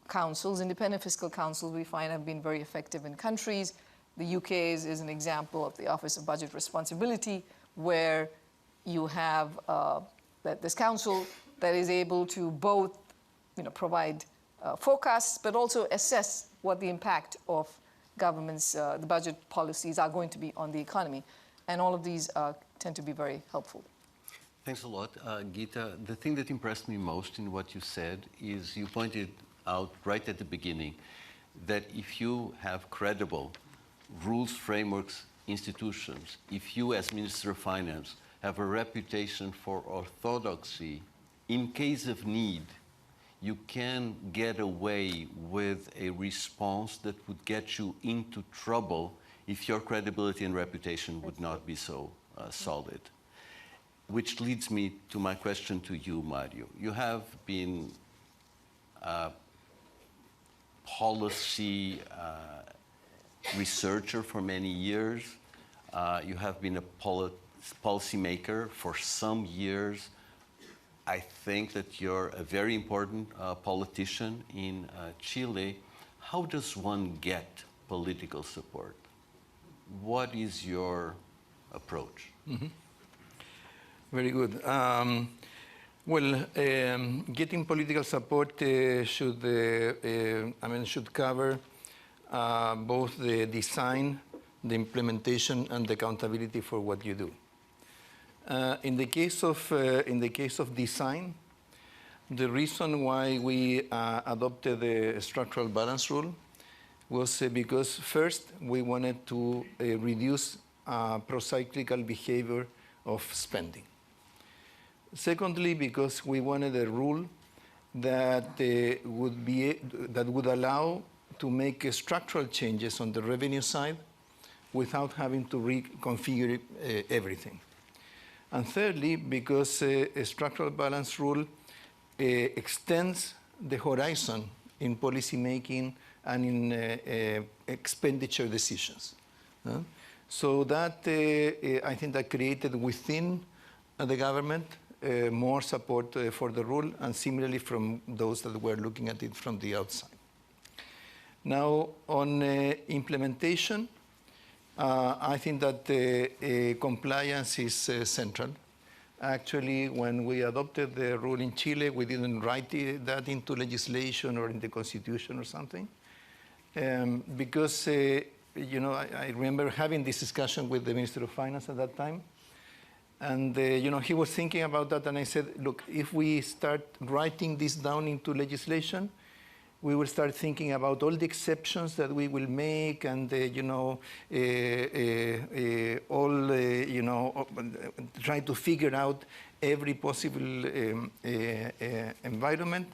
councils, independent fiscal councils, we find have been very effective in countries. The UK is an example of the Office of Budget Responsibility, where you have this council that is able to both provide forecasts, but also assess what the impact of government's the budget policies are going to be on the economy. And all of these tend to be very helpful. Thanks a lot, Gita. The thing that impressed me most in what you said is you pointed out right at the beginning that if you have credible rules, frameworks, institutions, if you as Minister of Finance have a reputation for orthodoxy, in case of need, you can get away with a response that would get you into trouble if your credibility and reputation would not be so solid. Which leads me to my question to you, Mario. You have been a policy researcher for many years. You have been a policymaker for some years. I think that you're a very important politician in Chile. How does one get political support? What is your approach? Mm-hmm. Very good. Getting political support should cover both the design, the implementation, and the accountability for what you do. In the case of design, the reason why we adopted the structural balance rule was because first we wanted to reduce procyclical behavior of spending. Secondly, because we wanted a rule that would allow to make structural changes on the revenue side without having to reconfigure everything. And thirdly, because a structural balance rule extends the horizon in policy making and in expenditure decisions. So that, I think that created within the government more support for the rule, and similarly from those that were looking at it from the outside. Now, on implementation, I think that compliance is central. Actually, when we adopted the rule in Chile, we didn't write that into legislation or in the constitution or something, because I remember having this discussion with the Minister of Finance at that time, and he was thinking about that, and I said, look, if we start writing this down into legislation, we will start thinking about all the exceptions that we will make, and try to figure out every possible environment,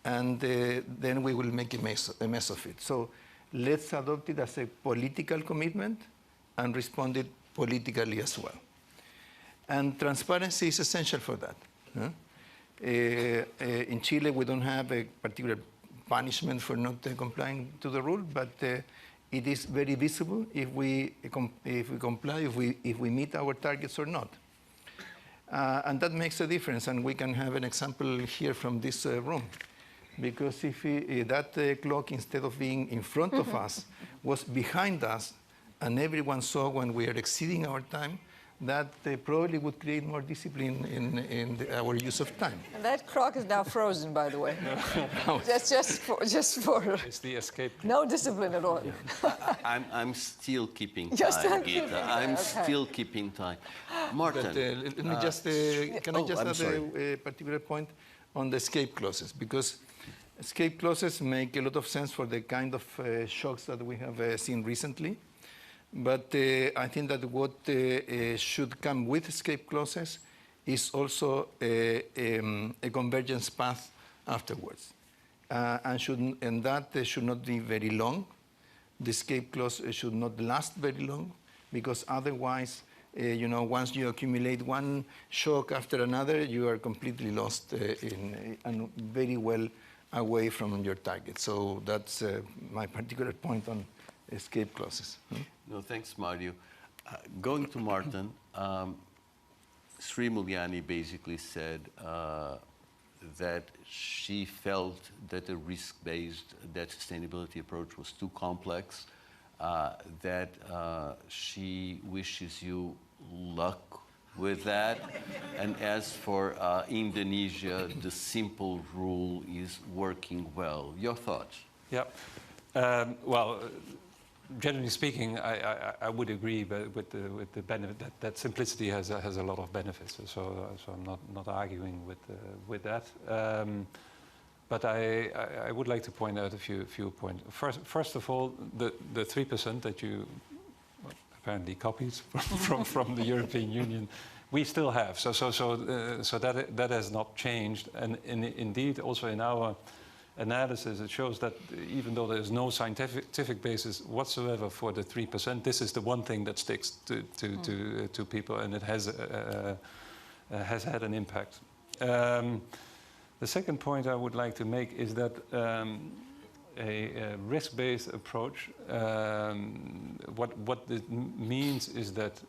and then we will make a mess of it. So let's adopt it as a political commitment and respond it politically as well. And transparency is essential for that. In Chile, we don't have a particular punishment for not complying to the rule, but it is very visible if we comply, if we meet our targets or not. And that makes a difference, and we can have an example here from this room. Because if that clock, instead of being in front of us, was behind us, and everyone saw when we are exceeding our time, that probably would create more discipline in our use of time. And that clock is now frozen, by the way. That's just for It's the escape. No discipline at all. I'm still keeping time, You're still Gita. keeping I'm time, okay. still keeping time. Martin. But let me just, can I just I'm add sorry. a particular point on the escape clauses? Because escape clauses make a lot of sense for the kind of shocks that we have seen recently. But I think that what should come with escape clauses is also a convergence path afterwards. And that should not be very long. The escape clause should not last very long, because otherwise, once you accumulate one shock after another, you are completely lost and very well away from your target. So that's my particular point on escape clauses. No, thanks, Mario. Going to Martin, Sri Mulyani basically said that she felt that the risk-based debt sustainability approach was too complex, that she wishes you luck with that. And as for Indonesia, the simple rule is working well. Your thoughts? Yeah. Well, generally speaking, I would agree with the benefit that simplicity has a lot of benefits. So I'm not arguing with that. But I would like to point out a few points. First of all, the 3% that you apparently copied from the European Union, we still have. So that has not changed. And indeed, also in our analysis, it shows that even though there's no scientific basis whatsoever for the 3%, this is the one thing that sticks to people, and it has had an impact. The second point I would like to make is that a risk-based approach, what it means is that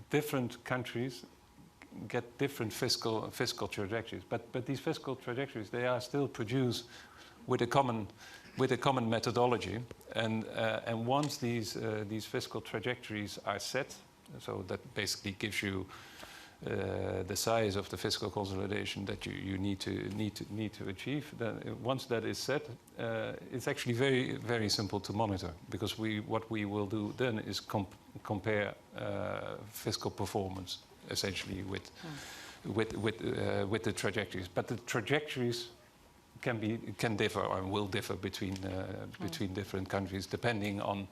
different countries get different fiscal trajectories, but these fiscal trajectories, they are still produced with a common methodology, and once these fiscal trajectories are set, so that basically gives you the size of the fiscal consolidation that you need to achieve. Then once that is set, it's actually very, very simple to monitor, because what we will do then is compare fiscal performance essentially with the trajectories. But the trajectories can differ or will differ between different countries depending on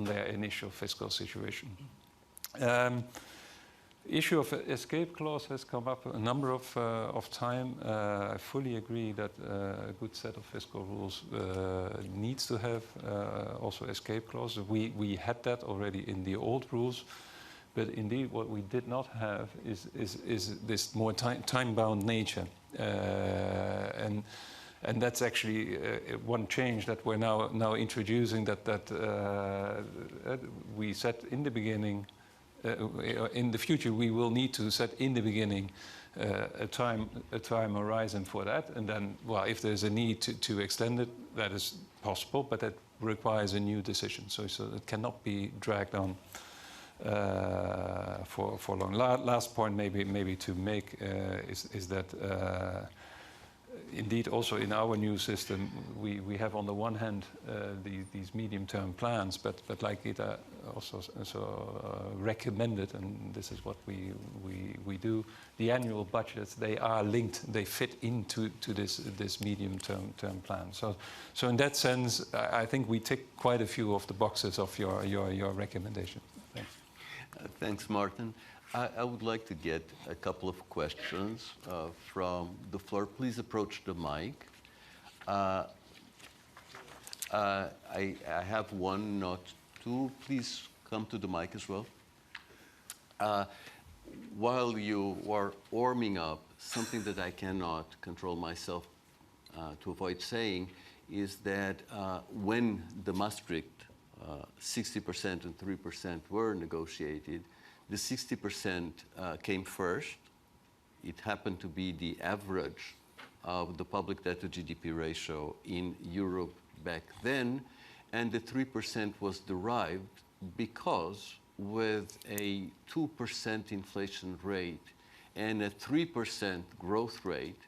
their initial fiscal situation. Issue of escape clause has come up a number of times. I fully agree that a good set of fiscal rules needs to have also escape clause. We had that already in the old rules, but indeed what we did not have is this more time-bound nature, and that's actually one change that we're now introducing. That we set in the beginning. In the future, we will need to set in the beginning a time horizon for that, and then, well, if there's a need to extend it, that is possible, but that requires a new decision. So it cannot be dragged on for long. Last point, maybe to make is that indeed, also in our new system, we have on the one hand these medium-term plans, but like it also recommended, and this is what we do. The annual budgets, they are linked, they fit into this medium-term plan. So in that sense, I think we tick quite a few of the boxes of your recommendation. Thanks. Thanks, Martin. I would like to get a couple of questions from the floor. Please approach the mic. I have one, not two. Please come to the mic as well. While you are warming up, something that I cannot control myself to avoid saying is that when the Maastricht 60% and 3% were negotiated, the 60% came first. It happened to be the average of the public debt to GDP ratio in Europe back then, and the 3% was derived because with a 2% inflation rate and a 3% growth rate,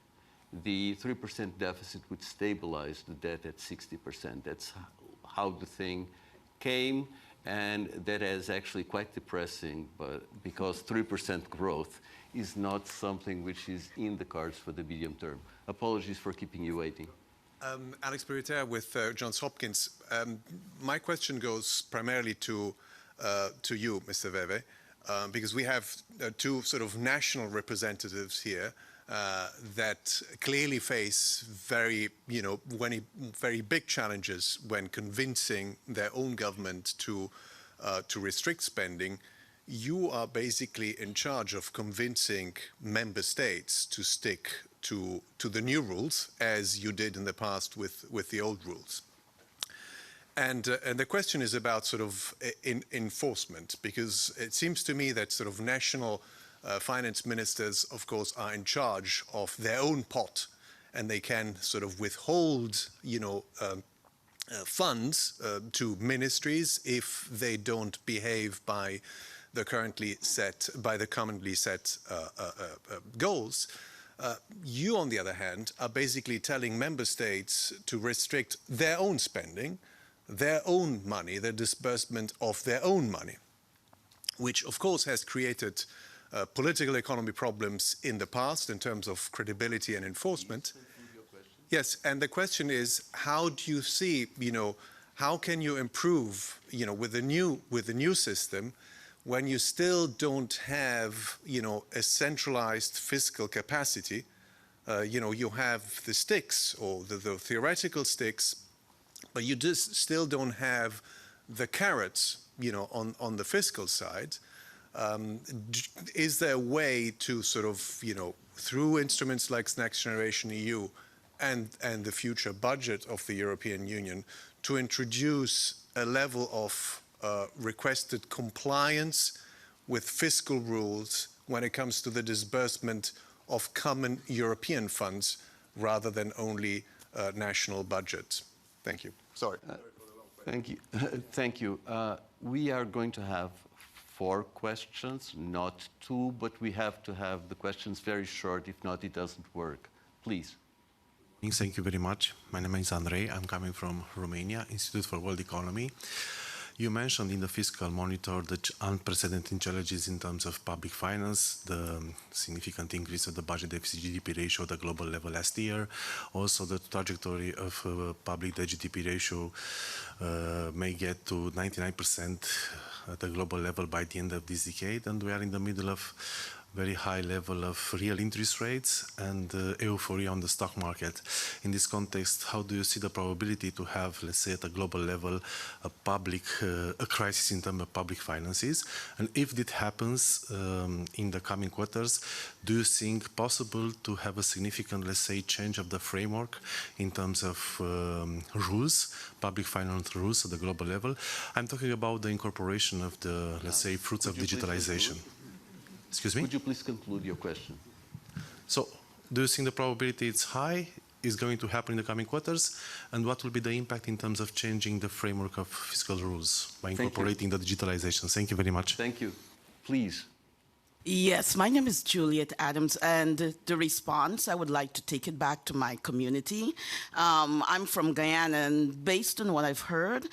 the 3% deficit would stabilize the debt at 60%. That's how the thing came. And that is actually quite depressing, but because 3% growth is not something which is in the cards for the medium term. Apologies for keeping you waiting. Alex Periter with Johns Hopkins. My question goes primarily to you, Mr. Veve, because we have two sort of national representatives here that clearly face very big challenges when convincing their own government to restrict spending. You are basically in charge of convincing member states to stick to the new rules, as you did in the past with the old rules. And the question is about sort of enforcement, because it seems to me that sort of national finance ministers, of course, are in charge of their own pot, and they can sort of withhold, funds to ministries if they don't behave by the commonly set goals. You, on the other hand, are basically telling member states to restrict their own spending, their own money, the disbursement of their own money, which, of course, has created political economy problems in the past in terms of credibility and enforcement. Yes, and the question is, how do you see, how can you improve, with the new system, when you still don't have, a centralized fiscal capacity? You have the sticks or the theoretical sticks, but you just still don't have the carrots, on the fiscal side. Is there a way to sort of, through instruments like Next Generation EU and the future budget of the European Union, to introduce a level of requested compliance with fiscal rules when it comes to the disbursement of common European funds rather than only national budgets? Thank you. Sorry. Thank you. Thank you. We are going to have 4 questions, not 2, but we have to have the questions very short. If not, it doesn't work. Please. Thank you very much. My name is Andrei. I'm coming from Romania, Institute for World Economy. You mentioned in the fiscal monitor the unprecedented challenges in terms of public finance, the significant increase of the budget deficit GDP ratio at the global level last year. Also, the trajectory of public debt GDP ratio may get to 99% at the global level by the end of this decade, and we are in the middle of very high level of real interest rates and euphoria on the stock market. In this context, how do you see the probability to have, let's say, at a global level, a crisis in terms of public finances? And if it happens in the coming quarters, do you think possible to have a significant, let's say, change of the framework in terms of rules, public finance rules at the global level? I'm talking about the incorporation of the, let's say, fruits of digitalization. Excuse me? Would you please conclude your question? So, do you think the probability it's high, is going to happen in the coming quarters? And what will be the impact in terms of changing the framework of fiscal rules by incorporating the digitalization? Thank you very much. Thank you. Please. Yes, my name is Juliet Adams, and the response, I would like to take it back to my community. I'm from Guyana, and based on what I've heard,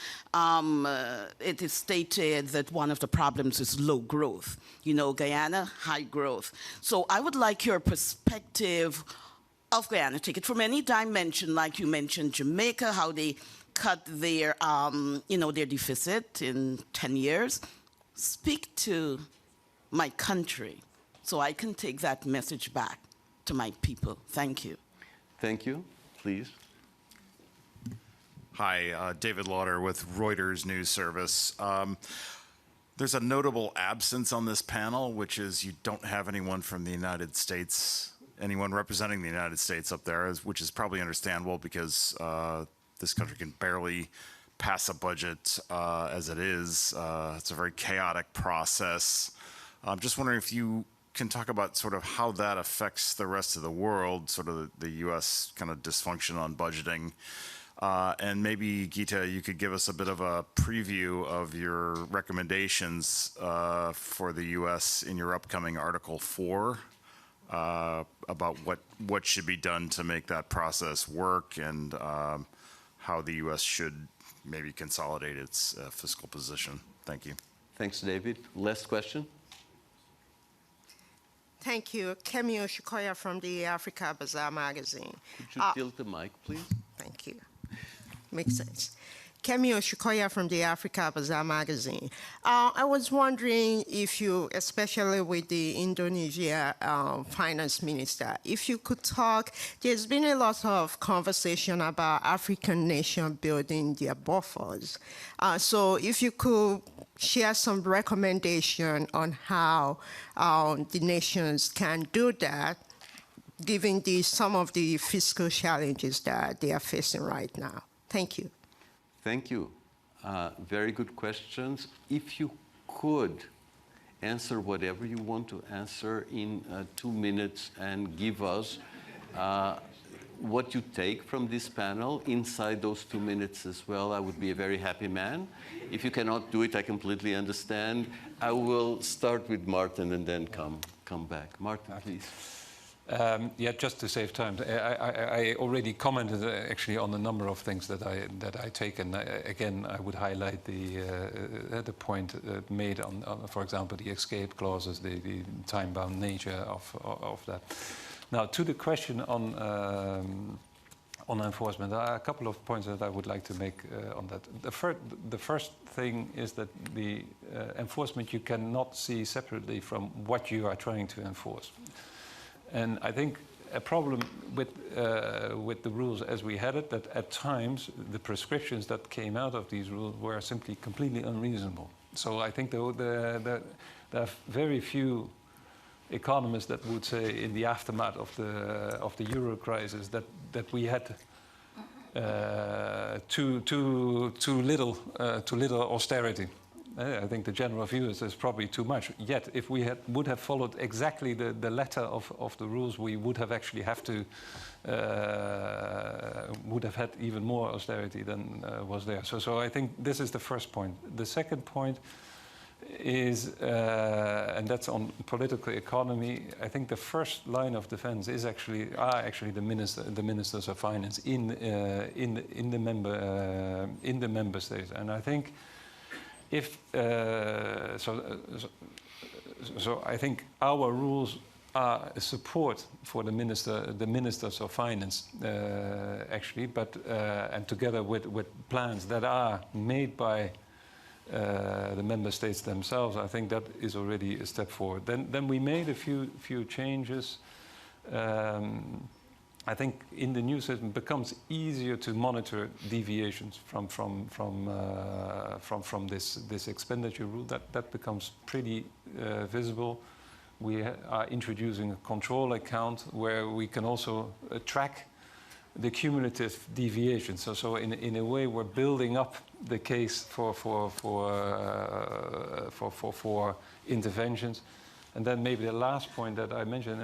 it is stated that one of the problems is low growth. You know, Guyana, high growth. So I would like your perspective of Guyana. Take it from any dimension, like you mentioned Jamaica, how they cut their, their deficit in 10 years. Speak to my country, so I can take that message back to my people. Thank you. Thank you. Please. Hi, David Lauder with Reuters News Service. There's a notable absence on this panel, which is you don't have anyone from the United States, anyone representing the United States up there, which is probably understandable because this country can barely pass a budget as it is. It's a very chaotic process. I'm just wondering if you can talk about sort of how that affects the rest of the world, sort of the U.S. kind of dysfunction on budgeting. And maybe, Gita, you could give us a bit of a preview of your recommendations for the U.S. in your upcoming Article 4 about what should be done to make that process work and how the U.S. should maybe consolidate its fiscal position. Thank you. Thanks, David. Last question. Thank you. Kemi Oshikoya from the Africa Bazaar magazine. Could you tilt the mic, please? Thank you. Makes sense. Kemi Oshikoya from the Africa Bazaar magazine. I was wondering if you, especially with the Indonesia finance minister, if you could talk, there's been a lot of conversation about African nations building their buffers. So if you could share some recommendation on how the nations can do that, given some of the fiscal challenges that they are facing right now. Thank you. Thank you. Very good questions. If you could answer whatever you want to answer in 2 minutes and give us what you take from this panel inside those 2 minutes as well, I would be a very happy man. If you cannot do it, I completely understand. I will start with Martin and then come back. Martin, please. Yeah, just to save time, I already commented actually on a number of things that I take, and again I would highlight the point made on, for example, the escape clauses, the time-bound nature of that. Now, to the question on enforcement, there are a couple of points that I would like to make on that. The first thing is that the enforcement you cannot see separately from what you are trying to enforce. And I think a problem with the rules as we had it, that at times the prescriptions that came out of these rules were simply completely unreasonable. So I think there are very few economists that would say in the aftermath of the euro crisis that we had too little austerity. I think the general view is there's probably too much. Yet, if we would have followed exactly the letter of the rules, we would have actually would have had even more austerity than was there. So I think this is the first point. The second point is, and that's on political economy. I think the first line of defense is actually the ministers of finance in the member states, and I think. So I think our rules are a support for the ministers of finance, actually, but and together with plans that are made by the member states themselves, I think that is already a step forward. Then we made a few changes. I think in the new system it becomes easier to monitor deviations from this expenditure rule. That becomes pretty visible. We are introducing a control account where we can also track the cumulative deviations. So in a way we're building up the case for interventions. And then maybe the last point that I mentioned,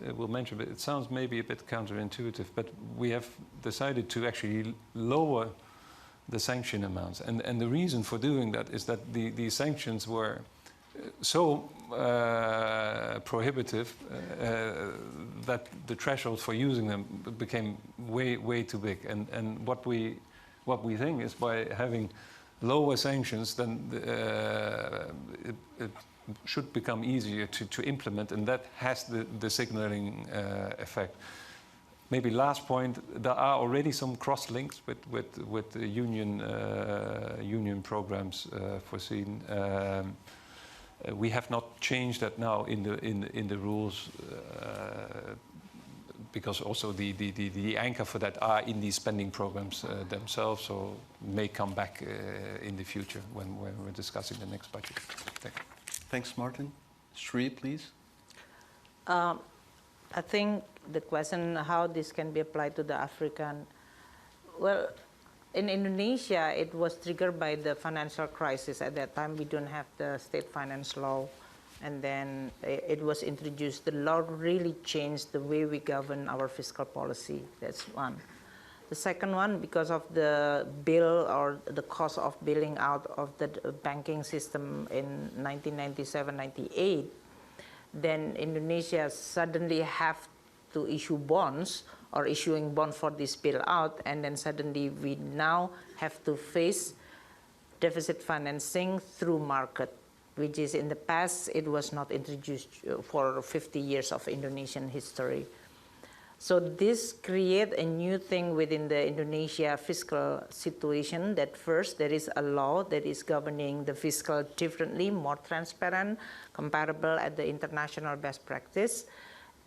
it will mention, but it sounds maybe a bit counterintuitive, but we have decided to actually lower the sanction amounts. And the reason for doing that is that the sanctions were so prohibitive that the threshold for using them became way too big. And what we think is by having lower sanctions, then it should become easier to implement, and that has the signaling effect. Maybe last point, there are already some cross links with the union programs foreseen. We have not changed that now in the rules because also the anchor for that are in these spending programs themselves, so may come back in the future when we're discussing the next budget. Thank you. Thanks, Martin. Sri, please. I think the question how this can be applied to the African, well, in Indonesia, it was triggered by the financial crisis. At that time, we don't have the state finance law. And then it was introduced. The law really changed the way we govern our fiscal policy. That's one. The second one, because of the bill or the cost of bailing out of the banking system in 1997-98, then Indonesia suddenly have to issue bonds or issuing bonds for this bailout, and then suddenly we now have to face deficit financing through market, which is in the past, it was not introduced for 50 years of Indonesian history. So this creates a new thing within the Indonesia fiscal situation that first there is a law that is governing the fiscal differently, more transparent, comparable at the international best practice,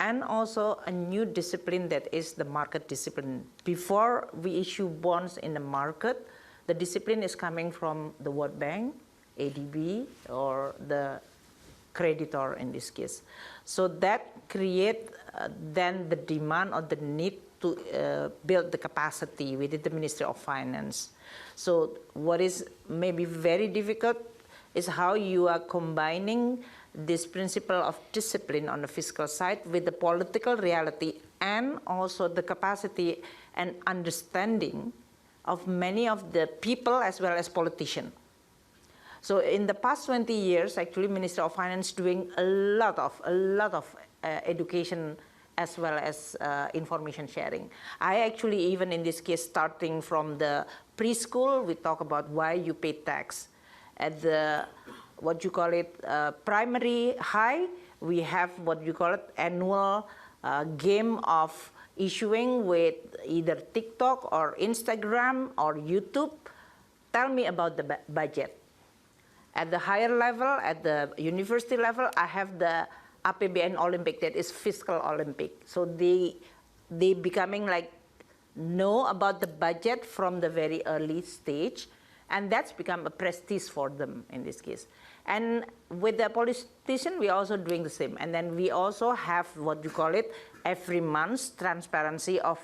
and also a new discipline that is the market discipline. Before we issue bonds in the market, the discipline is coming from the World Bank, ADB, or the creditor in this case. So that creates then the demand or the need to build the capacity within the Ministry of Finance. So what is maybe very difficult is how you are combining this principle of discipline on the fiscal side with the political reality and also the capacity and understanding of many of the people as well as politicians. So in the past 20 years, actually, Ministry of Finance doing a lot of education as well as information sharing. I actually, even in this case, starting from the preschool, we talk about why you pay tax. At the, what you call it, primary high, we have what you call it annual game of issuing with either TikTok or Instagram or YouTube. Tell me about the budget. At the higher level, at the university level, I have the APBN Olympic, that is fiscal Olympic. So they becoming like know about the budget from the very early stage, and that's become a prestige for them in this case. And with the politician, we are also doing the same. And then we also have what you call it every month transparency of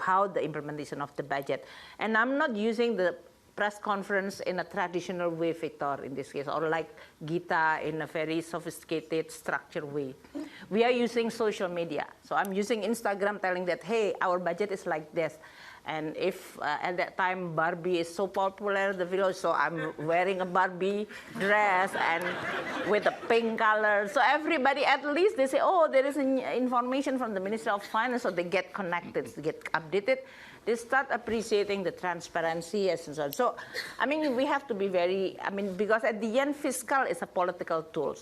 how the implementation of the budget. And I'm not using the press conference in a traditional way, Victor, in this case, or like Gita in a very sophisticated, structured way. We are using social media. So I'm using Instagram telling that, hey, our budget is like this. And if at that time Barbie is so popular, the village, so I'm wearing a Barbie dress and with a pink color. So everybody, at least they say, oh, there is information from the Ministry of Finance, so they get connected, they get updated. They start appreciating the transparency and so on. So, I mean, we have to be very, I mean, because at the end, fiscal is a political tool.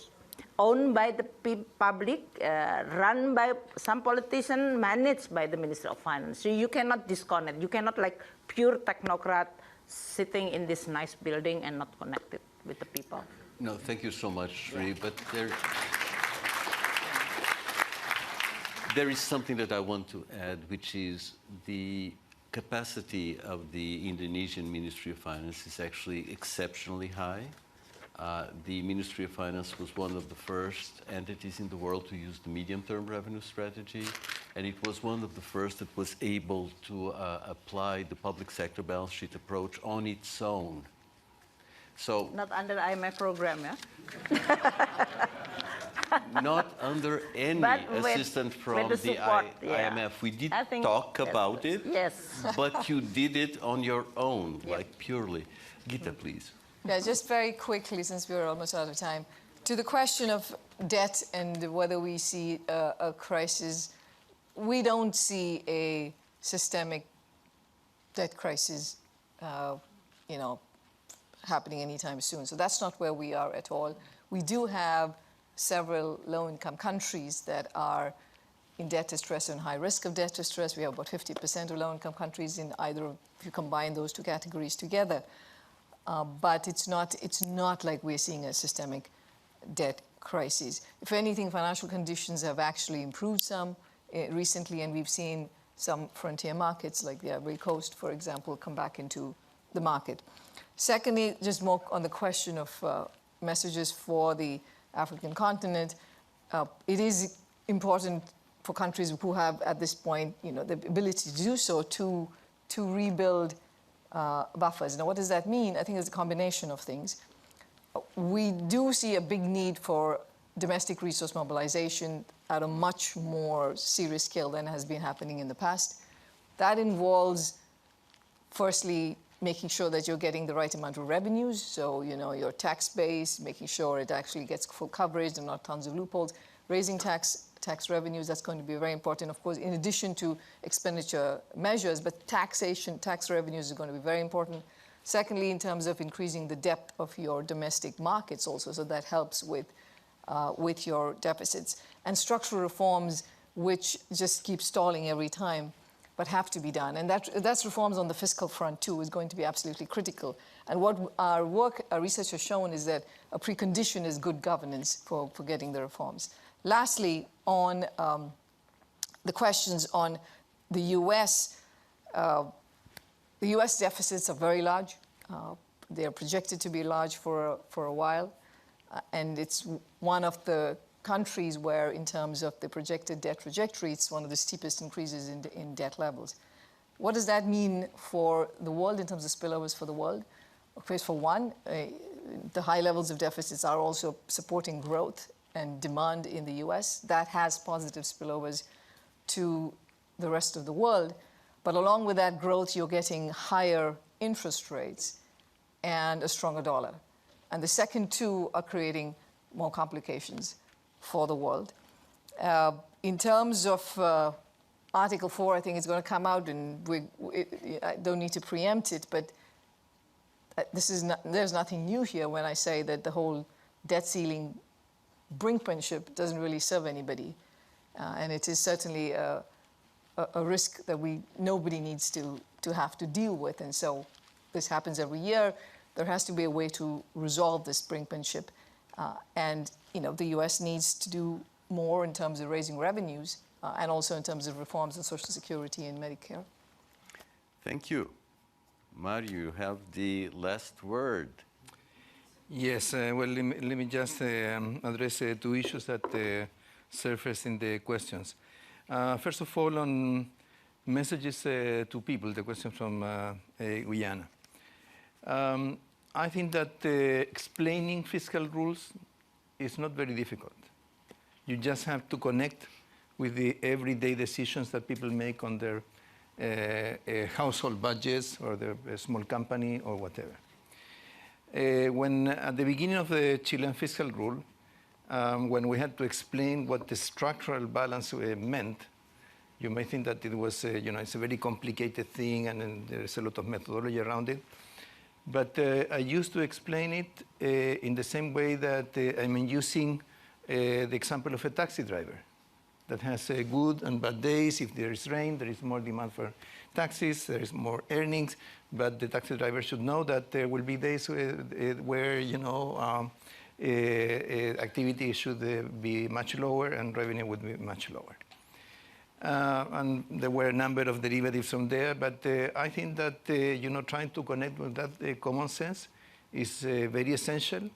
Owned by the public, run by some politician, managed by the Ministry of Finance. So you cannot disconnect. You cannot like pure technocrat sitting in this nice building and not connected with the people. No, thank you so much, Sri. Yeah. But there is something that I want to add, which is the capacity of the Indonesian Ministry of Finance is actually exceptionally high. The Ministry of Finance was one of the first entities in the world to use the medium-term revenue strategy, and it was one of the first that was able to apply the public sector balance sheet approach on its own. So not under the IMF program, yeah? Not under any assistance from the support, IMF. We did talk about it, yes. But you did it on your own, like purely. Gita, please. Yeah, just very quickly, since we're almost out of time. To the question of debt and whether we see a crisis, we don't see a systemic debt crisis, happening anytime soon. So that's not where we are at all. We do have several low-income countries that are in debt distress and high risk of debt distress. We have about 50% of low-income countries in either, if you combine those two categories together. But it's not like we're seeing a systemic debt crisis. If anything, financial conditions have actually improved some recently, and we've seen some frontier markets like the Ivory Coast, for example, come back into the market. Secondly, just more on the question of messages for the African continent, it is important for countries who have, at this point, the ability to do so to rebuild buffers. Now, what does that mean? I think it's a combination of things. We do see a big need for domestic resource mobilization at a much more serious scale than has been happening in the past. That involves, firstly, making sure that you're getting the right amount of revenues. So, your tax base, making sure it actually gets full coverage and not tons of loopholes. Raising tax revenues, that's going to be very important, of course, in addition to expenditure measures, but tax revenues are going to be very important. Secondly, in terms of increasing the depth of your domestic markets also, so that helps with your deficits. And structural reforms, which just keep stalling every time, but have to be done. And that's reforms on the fiscal front, too, is going to be absolutely critical. And what our research has shown is that a precondition is good governance for getting the reforms. Lastly, on the questions on the U.S., the U.S. deficits are very large. They are projected to be large for a while. And it's one of the countries where, in terms of the projected debt trajectory, it's one of the steepest increases in debt levels. What does that mean for the world in terms of spillovers for the world? Okay, for one, the high levels of deficits are also supporting growth and demand in the U.S. That has positive spillovers to the rest of the world. But along with that growth, you're getting higher interest rates and a stronger dollar. And the second two are creating more complications for the world. In terms of Article 4, I think it's going to come out, and I don't need to preempt it, but there's nothing new here when I say that the whole debt ceiling brinkmanship doesn't really serve anybody. And it is certainly a risk that nobody needs to have to deal with. And so this happens every year. There has to be a way to resolve this brinkmanship. And the U.S. needs to do more in terms of raising revenues and also in terms of reforms in Social Security and Medicare. Thank you. Mario, you have the last word. Yes, well, let me just address two issues that surfaced in the questions. First of all, on messages to people, the question from Guyana. I think that explaining fiscal rules is not very difficult. You just have to connect with the everyday decisions that people make on their household budgets or their small company or whatever. When at the beginning of the Chilean fiscal rule, when we had to explain what the structural balance meant, you may think that it was, it's a very complicated thing and there's a lot of methodology around it. But I used to explain it in the same way that I'm using the example of a taxi driver that has good and bad days. If there is rain, there is more demand for taxis, there is more earnings, but the taxi driver should know that there will be days where activity should be much lower and revenue would be much lower. And there were a number of derivatives from there, but I think that trying to connect with that common sense is very essential.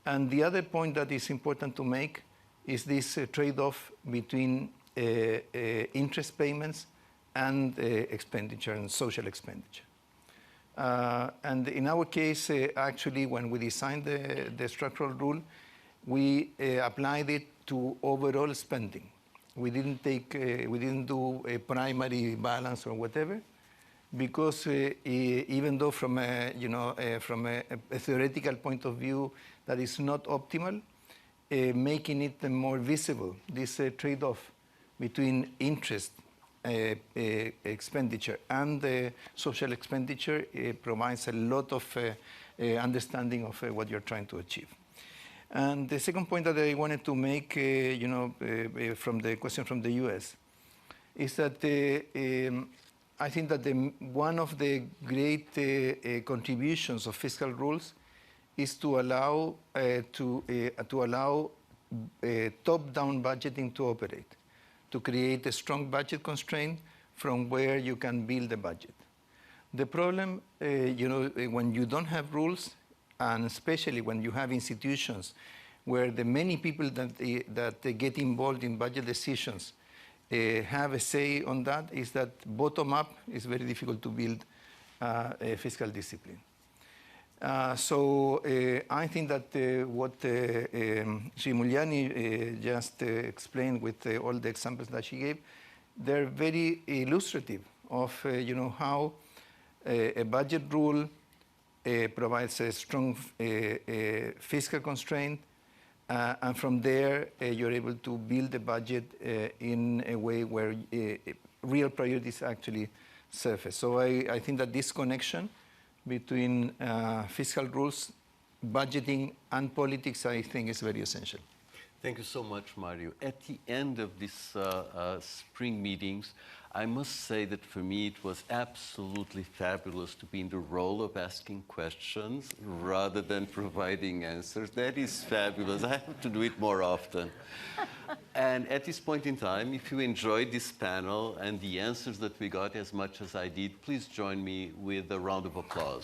And the other point that is important to make is this trade-off between interest payments and expenditure and social expenditure. And in our case, actually, when we designed the structural rule, we applied it to overall spending. We didn't do a primary balance or whatever, because even though from a theoretical point of view that is not optimal, making it more visible, this trade-off between interest expenditure and social expenditure provides a lot of understanding of what you're trying to achieve. And the second point that I wanted to make, from the question from the U.S., is that I think that one of the great contributions of fiscal rules is to allow top-down budgeting to operate, to create a strong budget constraint from where you can build a budget. The problem, when you don't have rules, and especially when you have institutions where the many people that get involved in budget decisions have a say on that, is that bottom-up is very difficult to build fiscal discipline. So I think that what Sri Mulyani just explained with all the examples that she gave, they're very illustrative of how a budget rule provides a strong fiscal constraint, and from there you're able to build a budget in a way where real priorities actually surface. So I think that this connection between fiscal rules, budgeting, and politics, I think, is very essential. Thank you so much, Mario. At the end of these spring meetings, I must say that for me it was absolutely fabulous to be in the role of asking questions rather than providing answers. That is fabulous. I have to do it more often. And at this point in time, if you enjoyed this panel and the answers that we got as much as I did, please join me with a round of applause.